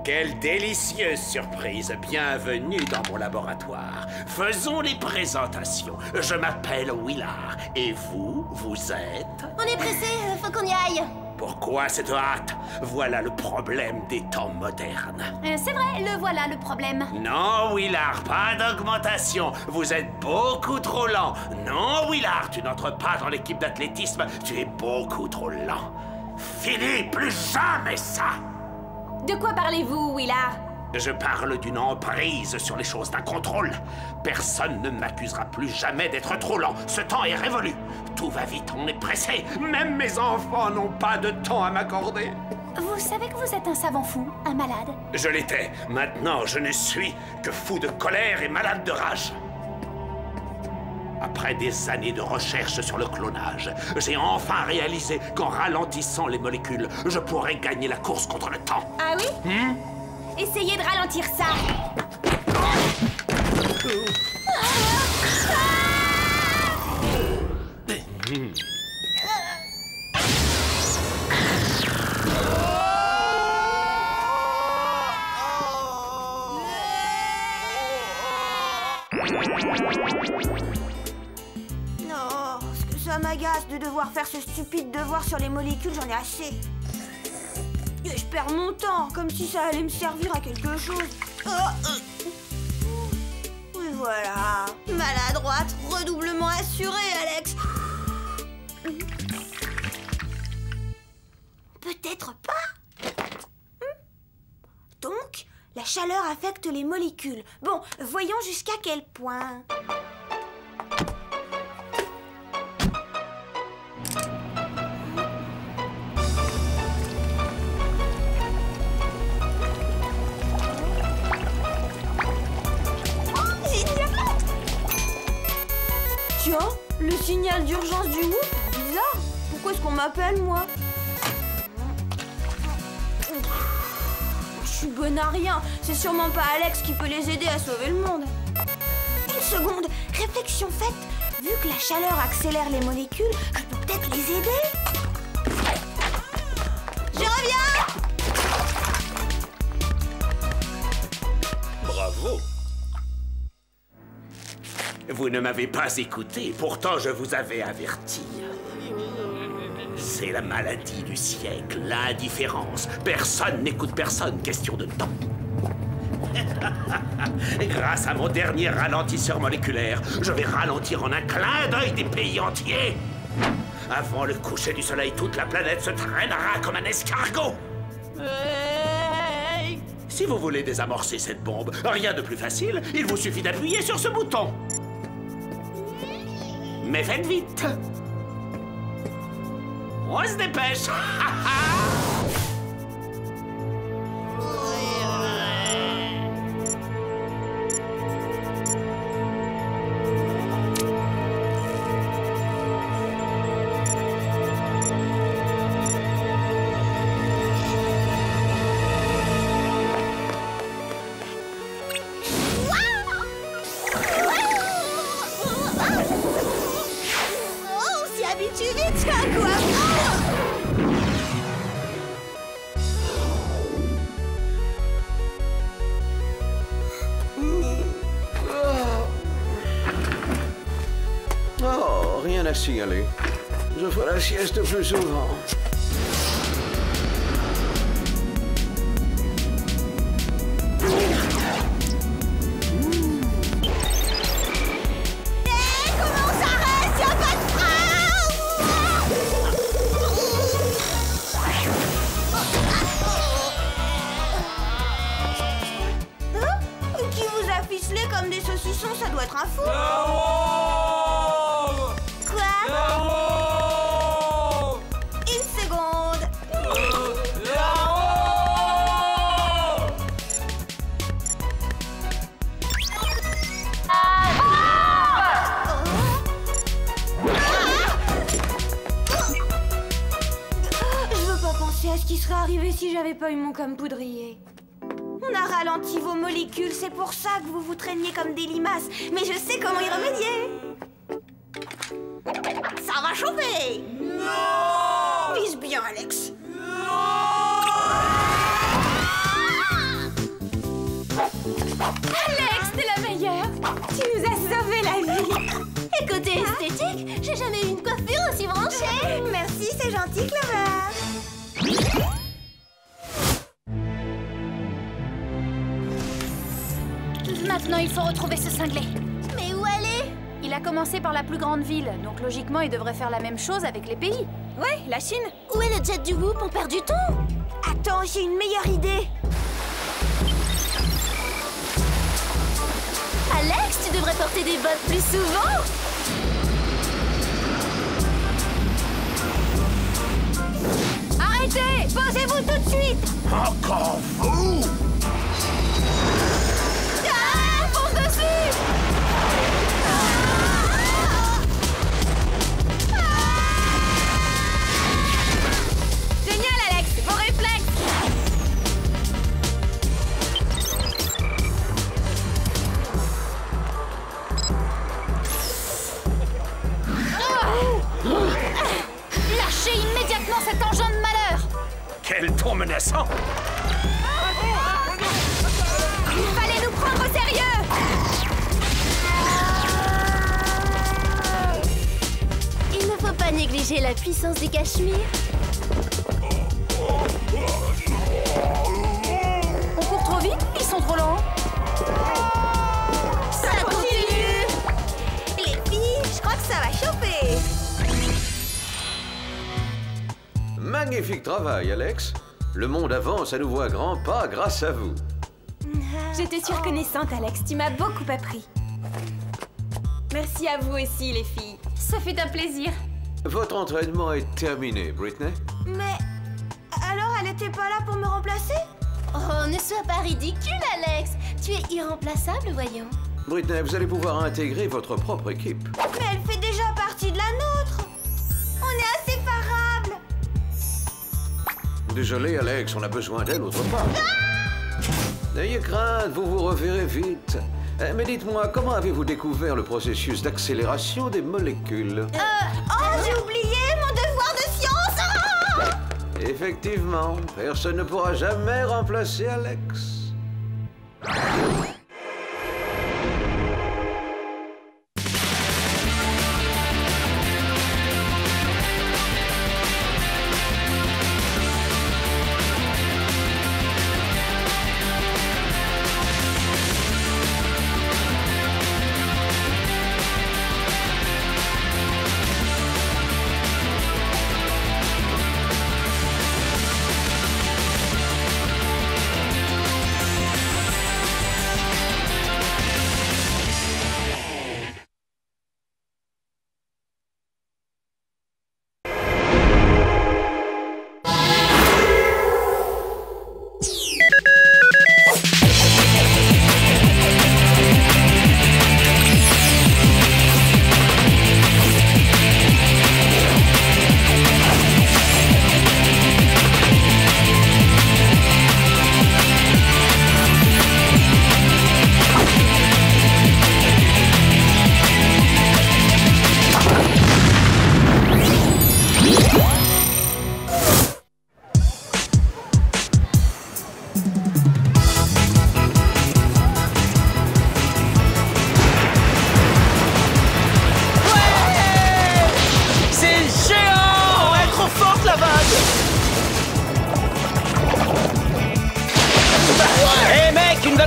Quelle délicieuse surprise. Bienvenue dans mon laboratoire. Faisons les présentations. Je m'appelle Willard. Et vous, vous êtes... On est pressé, faut qu'on y aille. Pourquoi cette hâte? Voilà le problème des temps modernes. C'est vrai, le voilà le problème. Non, Willard, pas d'augmentation. Vous êtes beaucoup trop lent. Non, Willard, tu n'entres pas dans l'équipe d'athlétisme. Tu es beaucoup trop lent. Fini, plus jamais ça. De quoi parlez-vous, Willard? Je parle d'une emprise sur les choses, d'un contrôle. Personne ne m'accusera plus jamais d'être trop lent. Ce temps est révolu. Tout va vite, on est pressé. Même mes enfants n'ont pas de temps à m'accorder. Vous savez que vous êtes un savant fou, un malade? Je l'étais. Maintenant, je ne suis que fou de colère et malade de rage. Après des années de recherche sur le clonage, j'ai enfin réalisé qu'en ralentissant les molécules, je pourrais gagner la course contre le temps. Ah oui? Essayez de ralentir ça. Non, ce que ça m'agace de devoir faire ce stupide devoir sur les molécules, j'en ai assez. Et je perds mon temps, comme si ça allait me servir à quelque chose. Oui, voilà. Maladroite, redoublement assuré, Alex. Peut-être pas. Donc, la chaleur affecte les molécules. Bon, voyons jusqu'à quel point. Tiens, le signal d'urgence du Whoop, bizarre. Pourquoi est-ce qu'on m'appelle, moi? Je suis bonne à rien. C'est sûrement pas Alex qui peut les aider à sauver le monde. Une seconde, réflexion faite. Vu que la chaleur accélère les molécules, je peux peut-être les aider. Je reviens! Bravo. Vous ne m'avez pas écouté, pourtant je vous avais averti. C'est la maladie du siècle, l'indifférence. Personne n'écoute personne, question de temps. Grâce à mon dernier ralentisseur moléculaire, je vais ralentir en un clin d'œil des pays entiers. Avant le coucher du soleil, toute la planète se traînera comme un escargot. Si vous voulez désamorcer cette bombe, rien de plus facile, il vous suffit d'appuyer sur ce bouton. Mais faites vite. On se dépêche. Oh, rien à signaler. Je ferai la sieste plus souvent. Comme des saucissons, ça doit être un fou. Quoi? Une seconde. Je veux pas penser à ce qui serait arrivé si j'avais pas eu mon comme poudrier. On a ralenti vos molécules, c'est pour ça que vous vous traîniez comme des limaces. Mais je sais comment y remédier. Ça va chauffer. Non! Vise bien, Alex. Alex, t'es la meilleure. Tu nous as sauvé la vie. Et côté esthétique, j'ai jamais eu une coiffure aussi branchée. Merci, c'est gentil, Clover. Maintenant, il faut retrouver ce cinglé. Mais où aller? Il a commencé par la plus grande ville, donc logiquement, il devrait faire la même chose avec les pays. Ouais, la Chine. Où est le jet du Whoop? On perd du temps. Attends, j'ai une meilleure idée. Alex, tu devrais porter des bottes plus souvent. Arrêtez! Posez-vous tout de suite! Encore vous? Ah, fonce dessus! Génial, Alex! Vos réflexes! Lâchez immédiatement cet engin de malheur! Quel ton menaçant! Il fallait nous prendre au sérieux! Il ne faut pas négliger la puissance du Cachemire. On court trop vite? Ils sont trop lents. Ça continue. Les filles, je crois que ça va chauffer! Magnifique travail, Alex. Le monde avance à nouveau à grands pas grâce à vous. Je te suis reconnaissante, Alex. Tu m'as beaucoup appris. Merci à vous aussi, les filles. Ça fait un plaisir. Votre entraînement est terminé, Britney. Mais... alors, elle était pas là pour me remplacer? Oh, ne sois pas ridicule, Alex. Tu es irremplaçable, voyons. Britney, vous allez pouvoir intégrer votre propre équipe. Mais elle fait déjà partie de la nôtre. On est inséparables. Désolé, Alex, on a besoin d'elle autre part. N'ayez crainte, vous vous reverrez vite. Mais dites-moi, comment avez-vous découvert le processus d'accélération des molécules? Oh, j'ai oublié mon devoir de science! Ah! Effectivement, personne ne pourra jamais remplacer Alex.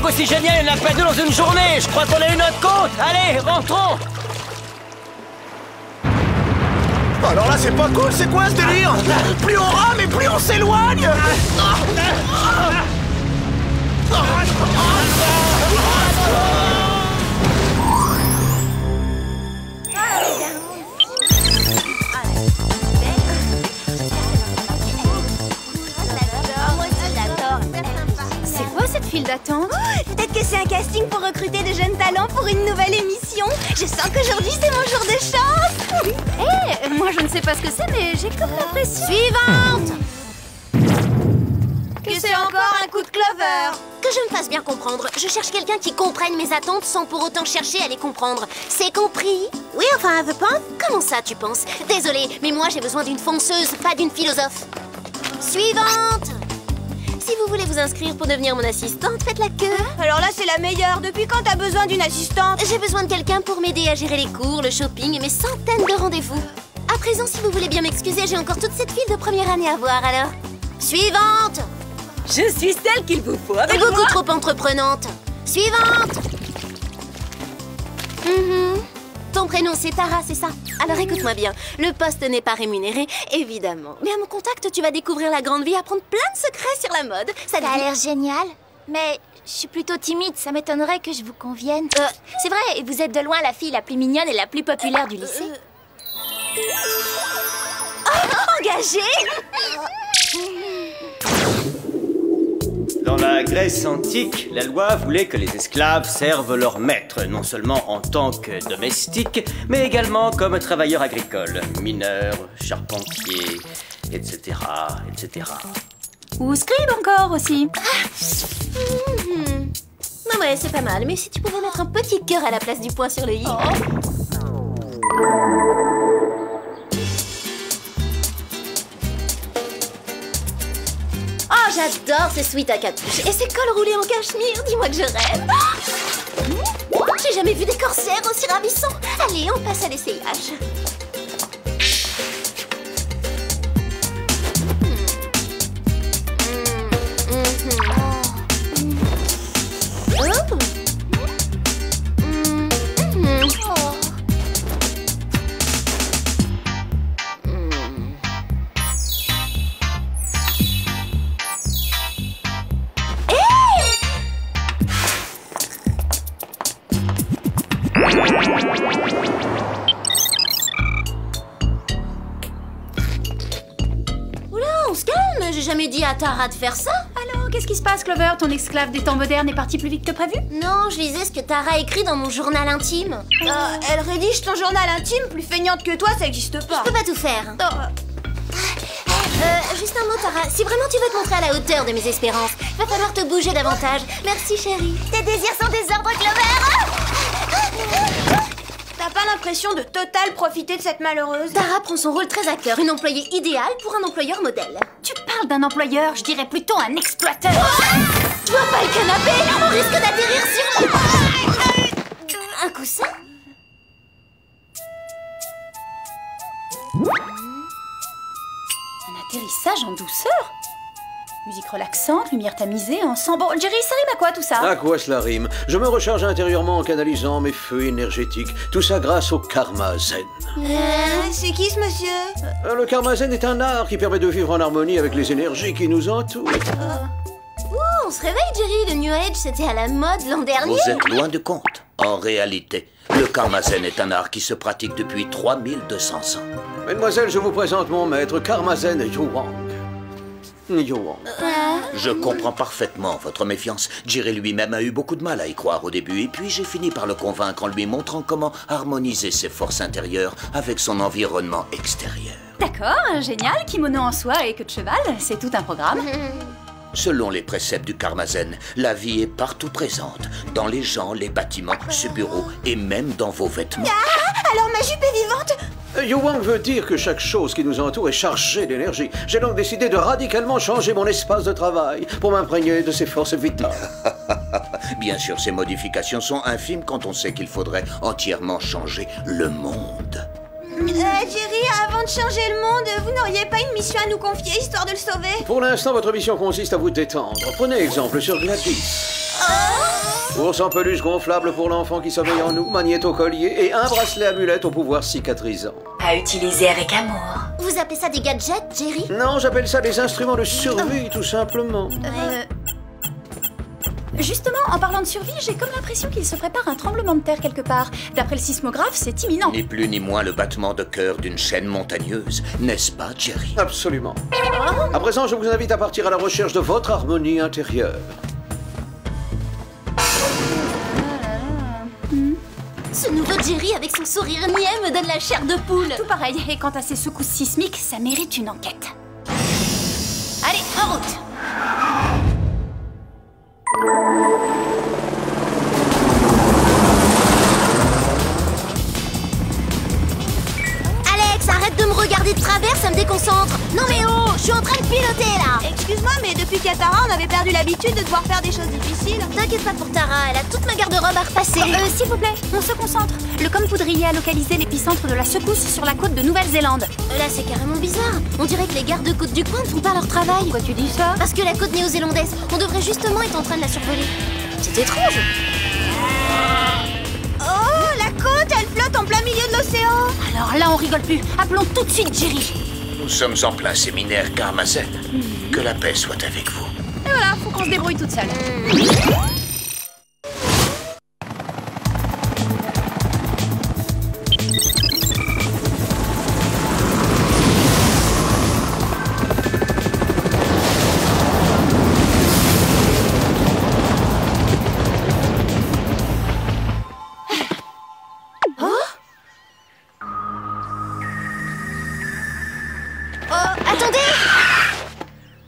Aussi génial, il n'y en a pas deux dans une journée. Je crois qu'on a une autre côte. Allez, rentrons. Alors là, c'est pas cool, c'est quoi ce délire? Plus on rame et plus on s'éloigne. C'est quoi cette file d'attente? Peut-être que c'est un casting pour recruter de jeunes talents pour une nouvelle émission. Je sens qu'aujourd'hui c'est mon jour de chance. Hé, moi je ne sais pas ce que c'est, mais j'ai comme l'impression... Suivante! Que c'est encore un coup de Clover. Que je me fasse bien comprendre. Je cherche quelqu'un qui comprenne mes attentes sans pour autant chercher à les comprendre. C'est compris? Oui, enfin, je pense. Comment ça, tu penses? Désolée, mais moi j'ai besoin d'une fonceuse, pas d'une philosophe. Suivante! Si vous voulez vous inscrire pour devenir mon assistante, faites la queue. Alors là, c'est la meilleure. Depuis quand t'as besoin d'une assistante? J'ai besoin de quelqu'un pour m'aider à gérer les cours, le shopping et mes centaines de rendez-vous. À présent, si vous voulez bien m'excuser, j'ai encore toute cette file de première année à voir, alors. Suivante! Je suis celle qu'il vous faut avec beaucoup moi. trop entreprenante. Suivante! Ton prénom c'est Tara, c'est ça? Alors écoute-moi bien, le poste n'est pas rémunéré, évidemment. Mais à mon contact, tu vas découvrir la grande vie, apprendre plein de secrets sur la mode. Ça a l'air génial. Mais je suis plutôt timide, ça m'étonnerait que je vous convienne. C'est vrai, et vous êtes de loin la fille la plus mignonne et la plus populaire du lycée. Engagée! Dans la Grèce antique, la loi voulait que les esclaves servent leur maître, non seulement en tant que domestiques, mais également comme travailleurs agricoles, mineurs, charpentiers, etc., etc. Ou scribe encore aussi. Ah ouais, c'est pas mal, mais si tu pouvais mettre un petit cœur à la place du point sur le i. Oh, j'adore ces sweats à capuche et ces cols roulés en cachemire, dis-moi que je rêve. J'ai jamais vu des corsaires aussi ravissants. Allez, on passe à l'essayage. Oula, on se calme, j'ai jamais dit à Tara de faire ça. Alors, qu'est-ce qui se passe, Clover? Ton esclave des temps modernes est parti plus vite que prévu? Non, je lisais ce que Tara écrit dans mon journal intime. Elle rédige ton journal intime, plus feignante que toi, ça existe pas. Je peux pas tout faire. Juste un mot, Tara. Si vraiment tu veux te montrer à la hauteur de mes espérances, va falloir te bouger davantage. Merci, chérie. Tes désirs sont des ordres, Clover. T'as pas l'impression de total profiter de cette malheureuse? Tara prend son rôle très à cœur, une employée idéale pour un employeur modèle. Tu parles d'un employeur, je dirais plutôt un exploiteur. Tu vois pas le canapé? On risque d'atterrir sur moi. Un coussin? Un atterrissage en douceur? Musique relaxante, lumière tamisée, encens. Bon, Jerry, ça rime à quoi tout ça? À quoi cela rime? Je me recharge intérieurement en canalisant mes feux énergétiques. Tout ça grâce au karma zen. C'est qui ce monsieur? Le karma zen est un art qui permet de vivre en harmonie avec les énergies qui nous entourent. On se réveille, Jerry. Le New Age, c'était à la mode l'an dernier. Vous êtes loin de compte. En réalité, le karma zen est un art qui se pratique depuis 3200 ans. Mademoiselle, je vous présente mon maître, Karma Zen Yuwang. Yuwang. Je comprends parfaitement votre méfiance. Jerry lui-même a eu beaucoup de mal à y croire au début, et puis j'ai fini par le convaincre en lui montrant comment harmoniser ses forces intérieures avec son environnement extérieur. D'accord, génial, kimono en soie et queue de cheval, c'est tout un programme. Selon les préceptes du karma zen, la vie est partout présente. Dans les gens, les bâtiments, ce bureau et même dans vos vêtements. Alors ma jupe est vivante? Yuwang veut dire que chaque chose qui nous entoure est chargée d'énergie. J'ai donc décidé de radicalement changer mon espace de travail pour m'imprégner de ses forces vitales. Bien sûr, ces modifications sont infimes quand on sait qu'il faudrait entièrement changer le monde. Jerry, avant de changer le monde, vous n'auriez pas une mission à nous confier, histoire de le sauver? Pour l'instant, votre mission consiste à vous détendre. Prenez exemple sur Gladys. Ours en peluche gonflable pour l'enfant qui sommeille en nous, magnéto-collier et un bracelet amulette au pouvoir cicatrisant. À utiliser avec amour. Vous appelez ça des gadgets, Jerry? Non, j'appelle ça des instruments de survie, tout simplement. Justement, en parlant de survie, j'ai comme l'impression qu'il se prépare un tremblement de terre quelque part. D'après le sismographe, c'est imminent. Ni plus ni moins le battement de cœur d'une chaîne montagneuse, n'est-ce pas, Jerry? Absolument. À présent, je vous invite à partir à la recherche de votre harmonie intérieure. Ce nouveau Jerry avec son sourire niais me donne la chair de poule. Tout pareil, et quant à ces secousses sismiques, ça mérite une enquête. Allez, en route! Alex, arrête de me regarder de travers, ça me déconcentre. Non mais oh, je suis en train de piloter là. Excuse-moi, mais depuis qu'il y a Tara, on avait perdu l'habitude de devoir faire des choses difficiles. T'inquiète pas pour Tara, elle a toute ma garde-robe à repasser. S'il vous plaît, on se concentre. Le com poudrier a localisé l'épicentre de la secousse sur la côte de Nouvelle-Zélande. Là, c'est carrément bizarre. On dirait que les gardes-côtes du coin ne font pas leur travail. Pourquoi tu dis ça? Parce que la côte néo-zélandaise, on devrait justement être en train de la survoler. C'est étrange. Oh, la l'océan. Alors là, on rigole plus. Appelons tout de suite Jerry. Nous sommes en plein séminaire Carmazel. Que la paix soit avec vous. Et voilà, faut qu'on se débrouille toute seule. Attendez!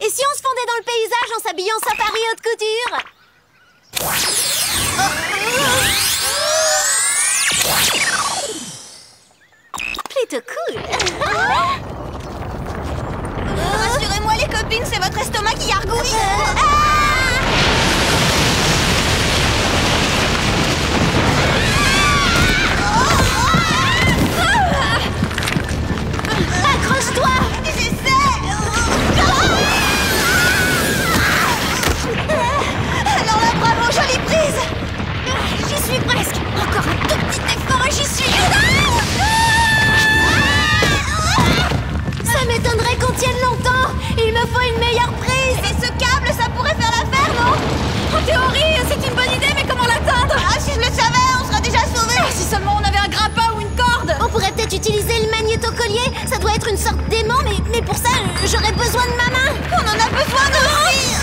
Et si on se fondait dans le paysage en s'habillant safari haute couture? Plutôt cool. Rassurez-moi les copines, c'est votre estomac qui gargouille. Accroche-toi! Alors là, bravo, jolie prise. J'y suis presque. Encore un tout petit effort et j'y suis. Ça m'étonnerait qu'on tienne longtemps. Il me faut une meilleure prise. Et ce câble, ça pourrait faire l'affaire, non? En théorie, c'est une bonne idée, mais comment l'atteindre? Ah, si je le savais, on serait déjà sauvés. Si seulement on avait un grappin ou une corde. On pourrait peut-être utiliser le magnéto-collier. Ça doit être une sorte d'aimant, mais pour ça, j'aurais besoin de ma main. On en a besoin de aussi.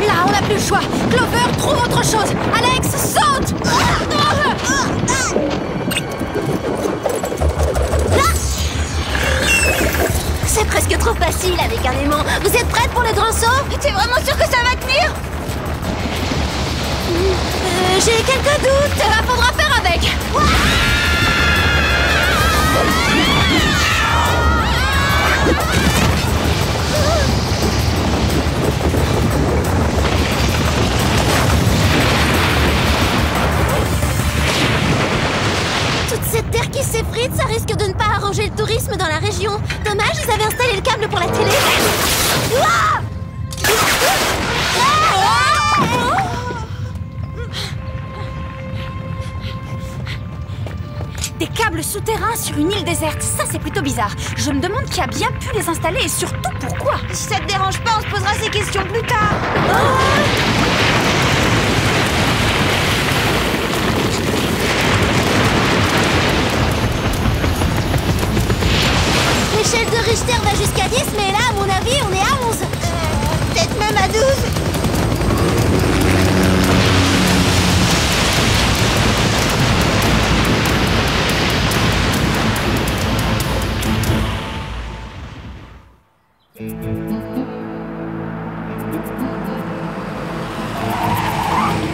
Là, on n'a plus le choix. Clover, trouve autre chose. Alex, saute. C'est presque trop facile avec un aimant. Vous êtes prête pour le grand saut? T'es vraiment sûr que ça va tenir? J'ai quelques doutes. Faudra faire avec. Toute cette terre qui s'effrite, ça risque de ne pas arranger le tourisme dans la région. Dommage, ils avaient installé le câble pour la télé. Ouah! Des câbles souterrains sur une île déserte, ça c'est plutôt bizarre. Je me demande qui a bien pu les installer et surtout pourquoi. Si ça te dérange pas, on se posera ces questions plus tard. L'échelle de Richter va jusqu'à 10, mais là, à mon avis, on est à 11. Peut-être même à 12.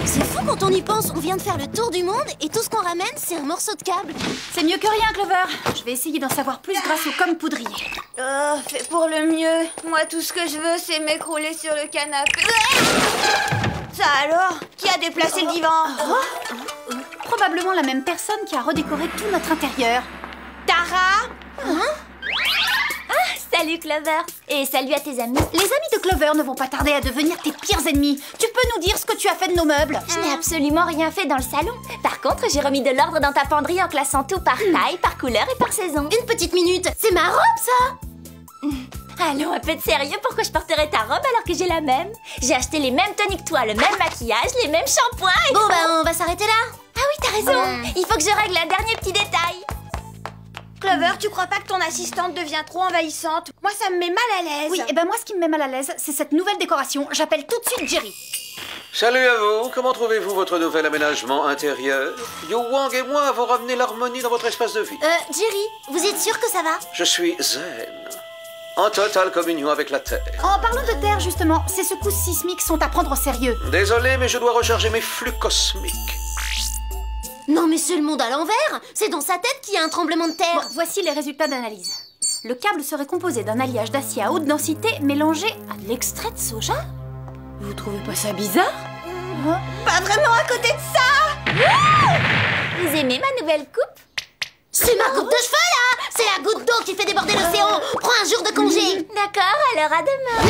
C'est fou quand on y pense, on vient de faire le tour du monde et tout ce qu'on ramène, c'est un morceau de câble. C'est mieux que rien, Clover. Je vais essayer d'en savoir plus grâce au com poudrier. Oh, fais pour le mieux. Moi, tout ce que je veux, c'est m'écrouler sur le canapé. Ça alors? Qui a déplacé le divan? Probablement la même personne qui a redécoré tout notre intérieur. Tara? Salut Clover. Et salut à tes amis. Les amis de Clover ne vont pas tarder à devenir tes pires ennemis. Tu peux nous dire ce que tu as fait de nos meubles? Je n'ai absolument rien fait dans le salon. Par contre, j'ai remis de l'ordre dans ta penderie en classant tout par taille, par couleur et par saison. Une petite minute, c'est ma robe ça? Allons, un peu de sérieux, pourquoi je porterais ta robe alors que j'ai la même? J'ai acheté les mêmes tenues que toi, le même maquillage, les mêmes shampoings et... Bon bah on va s'arrêter là. Ah oui, t'as raison. Il faut que je règle un dernier petit détail. Clover, tu crois pas que ton assistante devient trop envahissante? Moi, ça me met mal à l'aise. Oui, et ben moi, ce qui me met mal à l'aise, c'est cette nouvelle décoration. J'appelle tout de suite Jerry. Salut à vous, comment trouvez-vous votre nouvel aménagement intérieur? Yo Wang et moi avons ramené l'harmonie dans votre espace de vie. Jerry, vous êtes sûr que ça va? Je suis zen, en totale communion avec la Terre. En parlant de Terre, justement, ces secousses sismiques sont à prendre au sérieux. Désolé, mais je dois recharger mes flux cosmiques. Non mais c'est le monde à l'envers. C'est dans sa tête qu'il y a un tremblement de terre. Bon, voici les résultats d'analyse. Le câble serait composé d'un alliage d'acier à haute densité mélangé à de l'extrait de soja. Vous trouvez pas ça bizarre? Pas vraiment à côté de ça. Vous aimez ma nouvelle coupe? C'est ma coupe de cheveux là. C'est la goutte d'eau qui fait déborder l'océan. Prends un jour de congé. D'accord, alors à demain.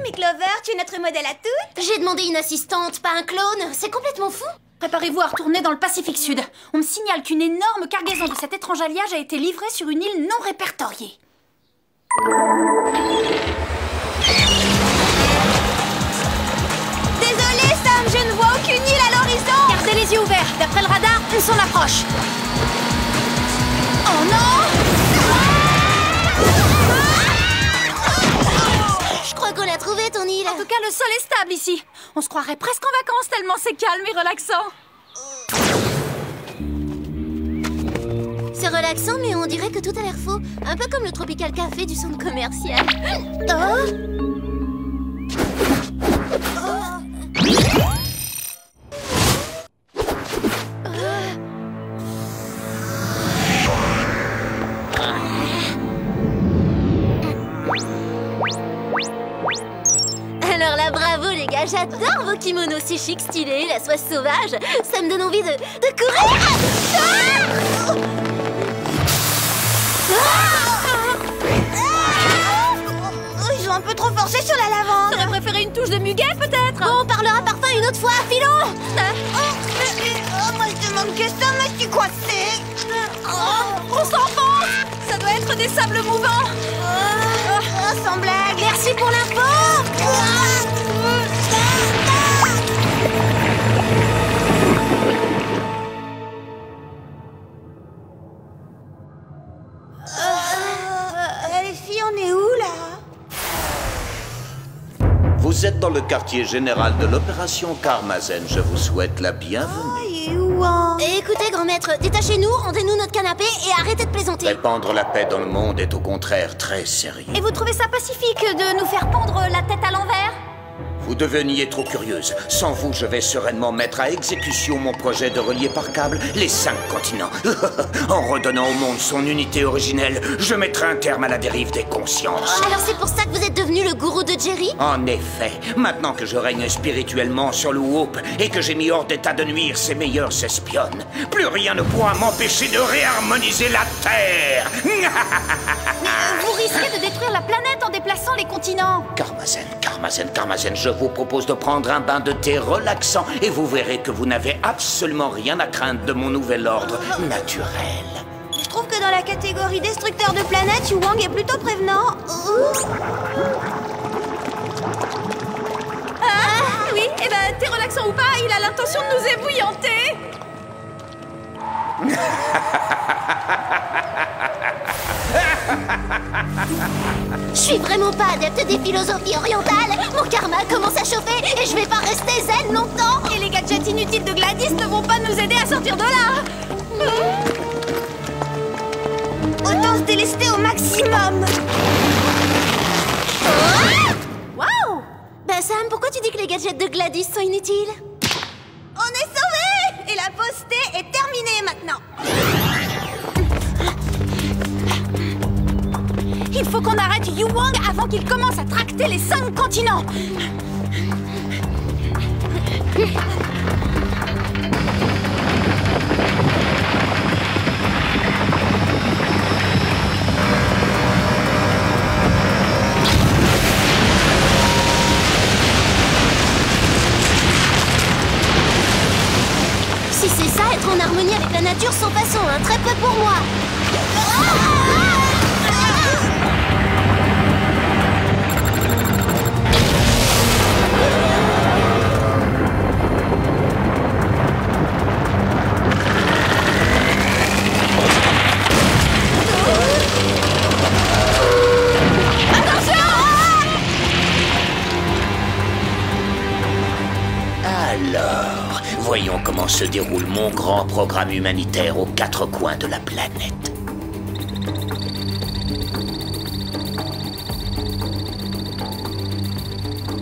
Mais Clover, tu es notre modèle à toutes. J'ai demandé une assistante, pas un clone. C'est complètement fou. Préparez-vous à retourner dans le Pacifique Sud. On me signale qu'une énorme cargaison de cet étrange alliage a été livrée sur une île non répertoriée. Désolée, Sam, je ne vois aucune île à l'horizon. Gardez les yeux ouverts. D'après le radar, on s'en approche. Oh non! Je crois qu'on l'a trouvé, ton île. En tout cas, le sol est stable ici. On se croirait presque en vacances tellement c'est calme et relaxant. C'est relaxant, mais on dirait que tout a l'air faux. Un peu comme le Tropical Café du centre commercial. Oh! Alors là, bravo les gars, j'adore vos kimonos si chic, stylés, la soie sauvage. Ça me donne envie de courir. Ils ont un peu trop forcé sur la lavande. T'aurais préféré une touche de muguet peut-être? Bon, on parlera parfum une autre fois, filons. Moi je demande que ça, mais je suis coincée. On s'enfonce. Ça doit être des sables mouvants. Sans blague. Merci pour l'info. Les filles, on est où là? Vous êtes dans le quartier général de l'opération Karmazen. Je vous souhaite la bienvenue. Il est où, hein? Écoutez, grand maître, détachez-nous, rendez-nous notre canapé et arrêtez de plaisanter. Répandre la paix dans le monde est au contraire très sérieux. Et vous trouvez ça pacifique de nous faire pendre la tête à l'envers? Vous deveniez trop curieuse. Sans vous, je vais sereinement mettre à exécution mon projet de relier par câble les 5 continents. En redonnant au monde son unité originelle, je mettrai un terme à la dérive des consciences. Alors c'est pour ça que vous êtes devenu le gourou de Jerry? En effet, maintenant que je règne spirituellement sur le Whoop et que j'ai mis hors d'état de nuire ses meilleures espionnes, plus rien ne pourra m'empêcher de réharmoniser la Terre. Vous risquez de détruire la planète en déplaçant les continents. Karmazen, je vous propose de prendre un bain de thé relaxant et vous verrez que vous n'avez absolument rien à craindre de mon nouvel ordre naturel. Je trouve que dans la catégorie destructeur de planètes, Yu Wang est plutôt prévenant. Oui, et ben t'es relaxant ou pas, il a l'intention de nous ébouillanter. Je suis vraiment pas adepte des philosophies orientales. Mon karma commence à chauffer et je vais pas rester zen longtemps. Et les gadgets inutiles de Gladys ne vont pas nous aider à sortir de là. Autant se délester au maximum. Waouh! Ben Sam, pourquoi tu dis que les gadgets de Gladys sont inutiles? On est sauvés! Et la postée est terminée maintenant. Il faut qu'on arrête Yu Wang avant qu'il commence à tracter les 5 continents. Si c'est ça, être en harmonie avec la nature sans façon, hein, très peu pour moi. Alors, voyons comment se déroule mon grand programme humanitaire aux 4 coins de la planète.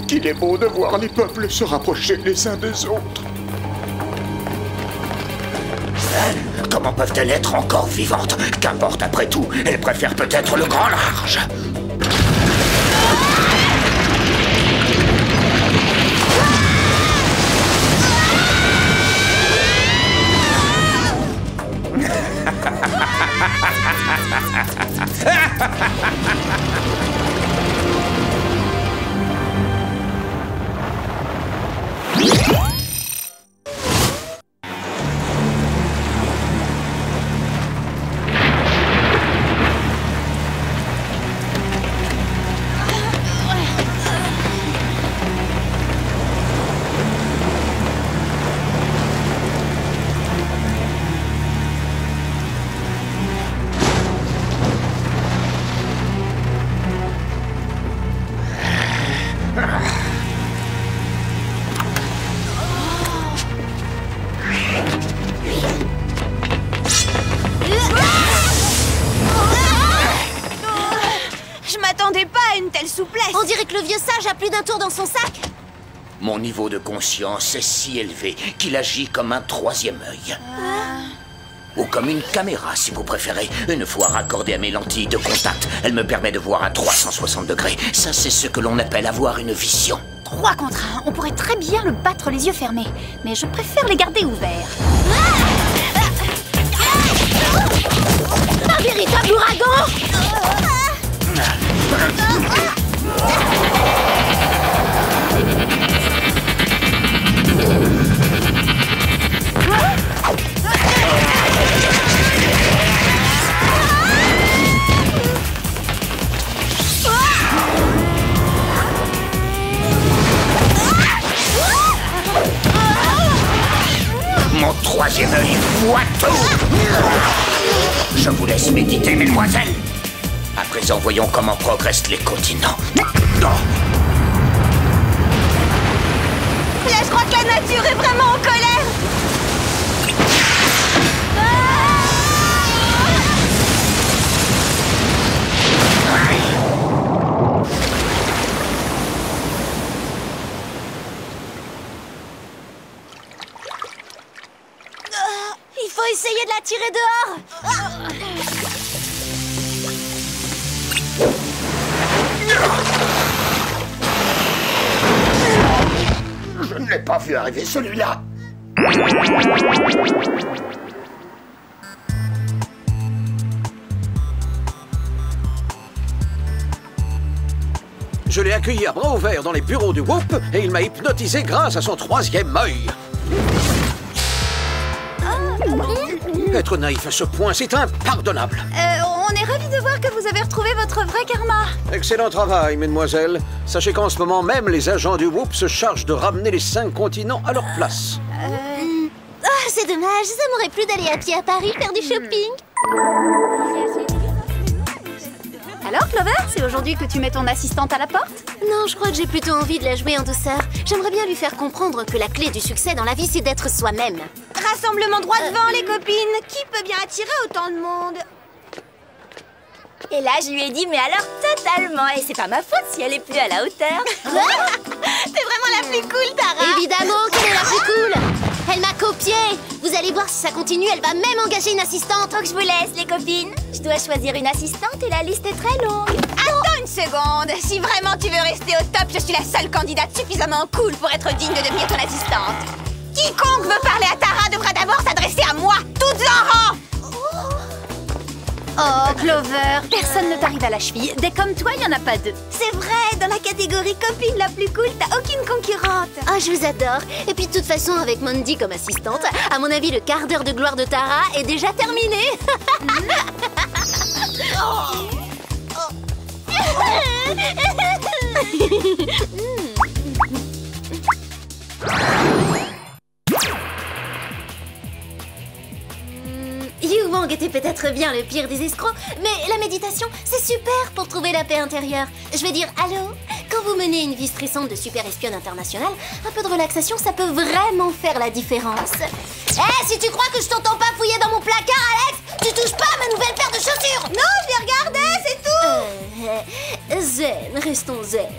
Qu'il est beau de voir les peuples se rapprocher les uns des autres. Comment peuvent-elles être encore vivantes? Qu'importe, après tout, elles préfèrent peut-être le grand large. dirait que le vieux sage a plus d'un tour dans son sac. Mon niveau de conscience est si élevé qu'il agit comme un troisième œil. Ou comme une caméra, si vous préférez. Une fois raccordée à mes lentilles de contact, elle me permet de voir à 360 degrés. Ça, c'est ce que l'on appelle avoir une vision. 3 contre 1, on pourrait très bien le battre les yeux fermés. Mais je préfère les garder ouverts. Un véritable ouragan! Mon troisième œil voit tout. Je vous laisse méditer, mesdemoiselles. À présent, voyons comment progressent les continents. Là, je crois que la nature est vraiment en colère. Il faut essayer de la tirer dehors. Je ne l'ai pas vu arriver, celui-là. Je l'ai accueilli à bras ouverts dans les bureaux du Whoop et il m'a hypnotisé grâce à son troisième œil. Être naïf à ce point, c'est impardonnable. On est ravis de voir que vous avez retrouvé votre vrai karma. Excellent travail, mesdemoiselles. Sachez qu'en ce moment même, les agents du Whoop se chargent de ramener les 5 continents à leur place. Ah, c'est dommage, ça m'aurait plu d'aller à pied à Paris faire du shopping. Alors, Clover, c'est aujourd'hui que tu mets ton assistante à la porte? Non, je crois que j'ai plutôt envie de la jouer en douceur. J'aimerais bien lui faire comprendre que la clé du succès dans la vie, c'est d'être soi-même. Rassemblement droit devant, les copines. Qui peut bien attirer autant de monde? Et là, je lui ai dit, mais alors totalement. Et c'est pas ma faute si elle est plus à la hauteur. T'es vraiment la plus cool, Tara. Évidemment qu'elle est la plus cool. Elle m'a copié. Vous allez voir, si ça continue, elle va même engager une assistante. Donc je vous laisse, les copines. Je dois choisir une assistante et la liste est très longue. Attends une seconde. Si vraiment tu veux rester au top, je suis la seule candidate suffisamment cool pour être digne de devenir ton assistante. Quiconque veut parler à Tara devra d'abord s'adresser à moi, toutes en rang. Oh, Clover, personne ne t'arrive à la cheville. Des comme toi, il n'y en a pas deux. C'est vrai, dans la catégorie copine la plus cool, t'as aucune concurrente. Ah, je vous adore. Et puis de toute façon, avec Mandy comme assistante, à mon avis, le quart d'heure de gloire de Tara est déjà terminé. Yu Wang était peut-être bien le pire des escrocs, mais la méditation, c'est super pour trouver la paix intérieure. Je veux dire, allô? Quand vous menez une vie stressante de super espionne internationale, un peu de relaxation, ça peut vraiment faire la différence. Eh, si tu crois que je t'entends pas fouiller dans mon placard, Alex, tu touches pas à ma nouvelle paire de chaussures! Non, je l'ai regardée, c'est tout! Zen, restons zen.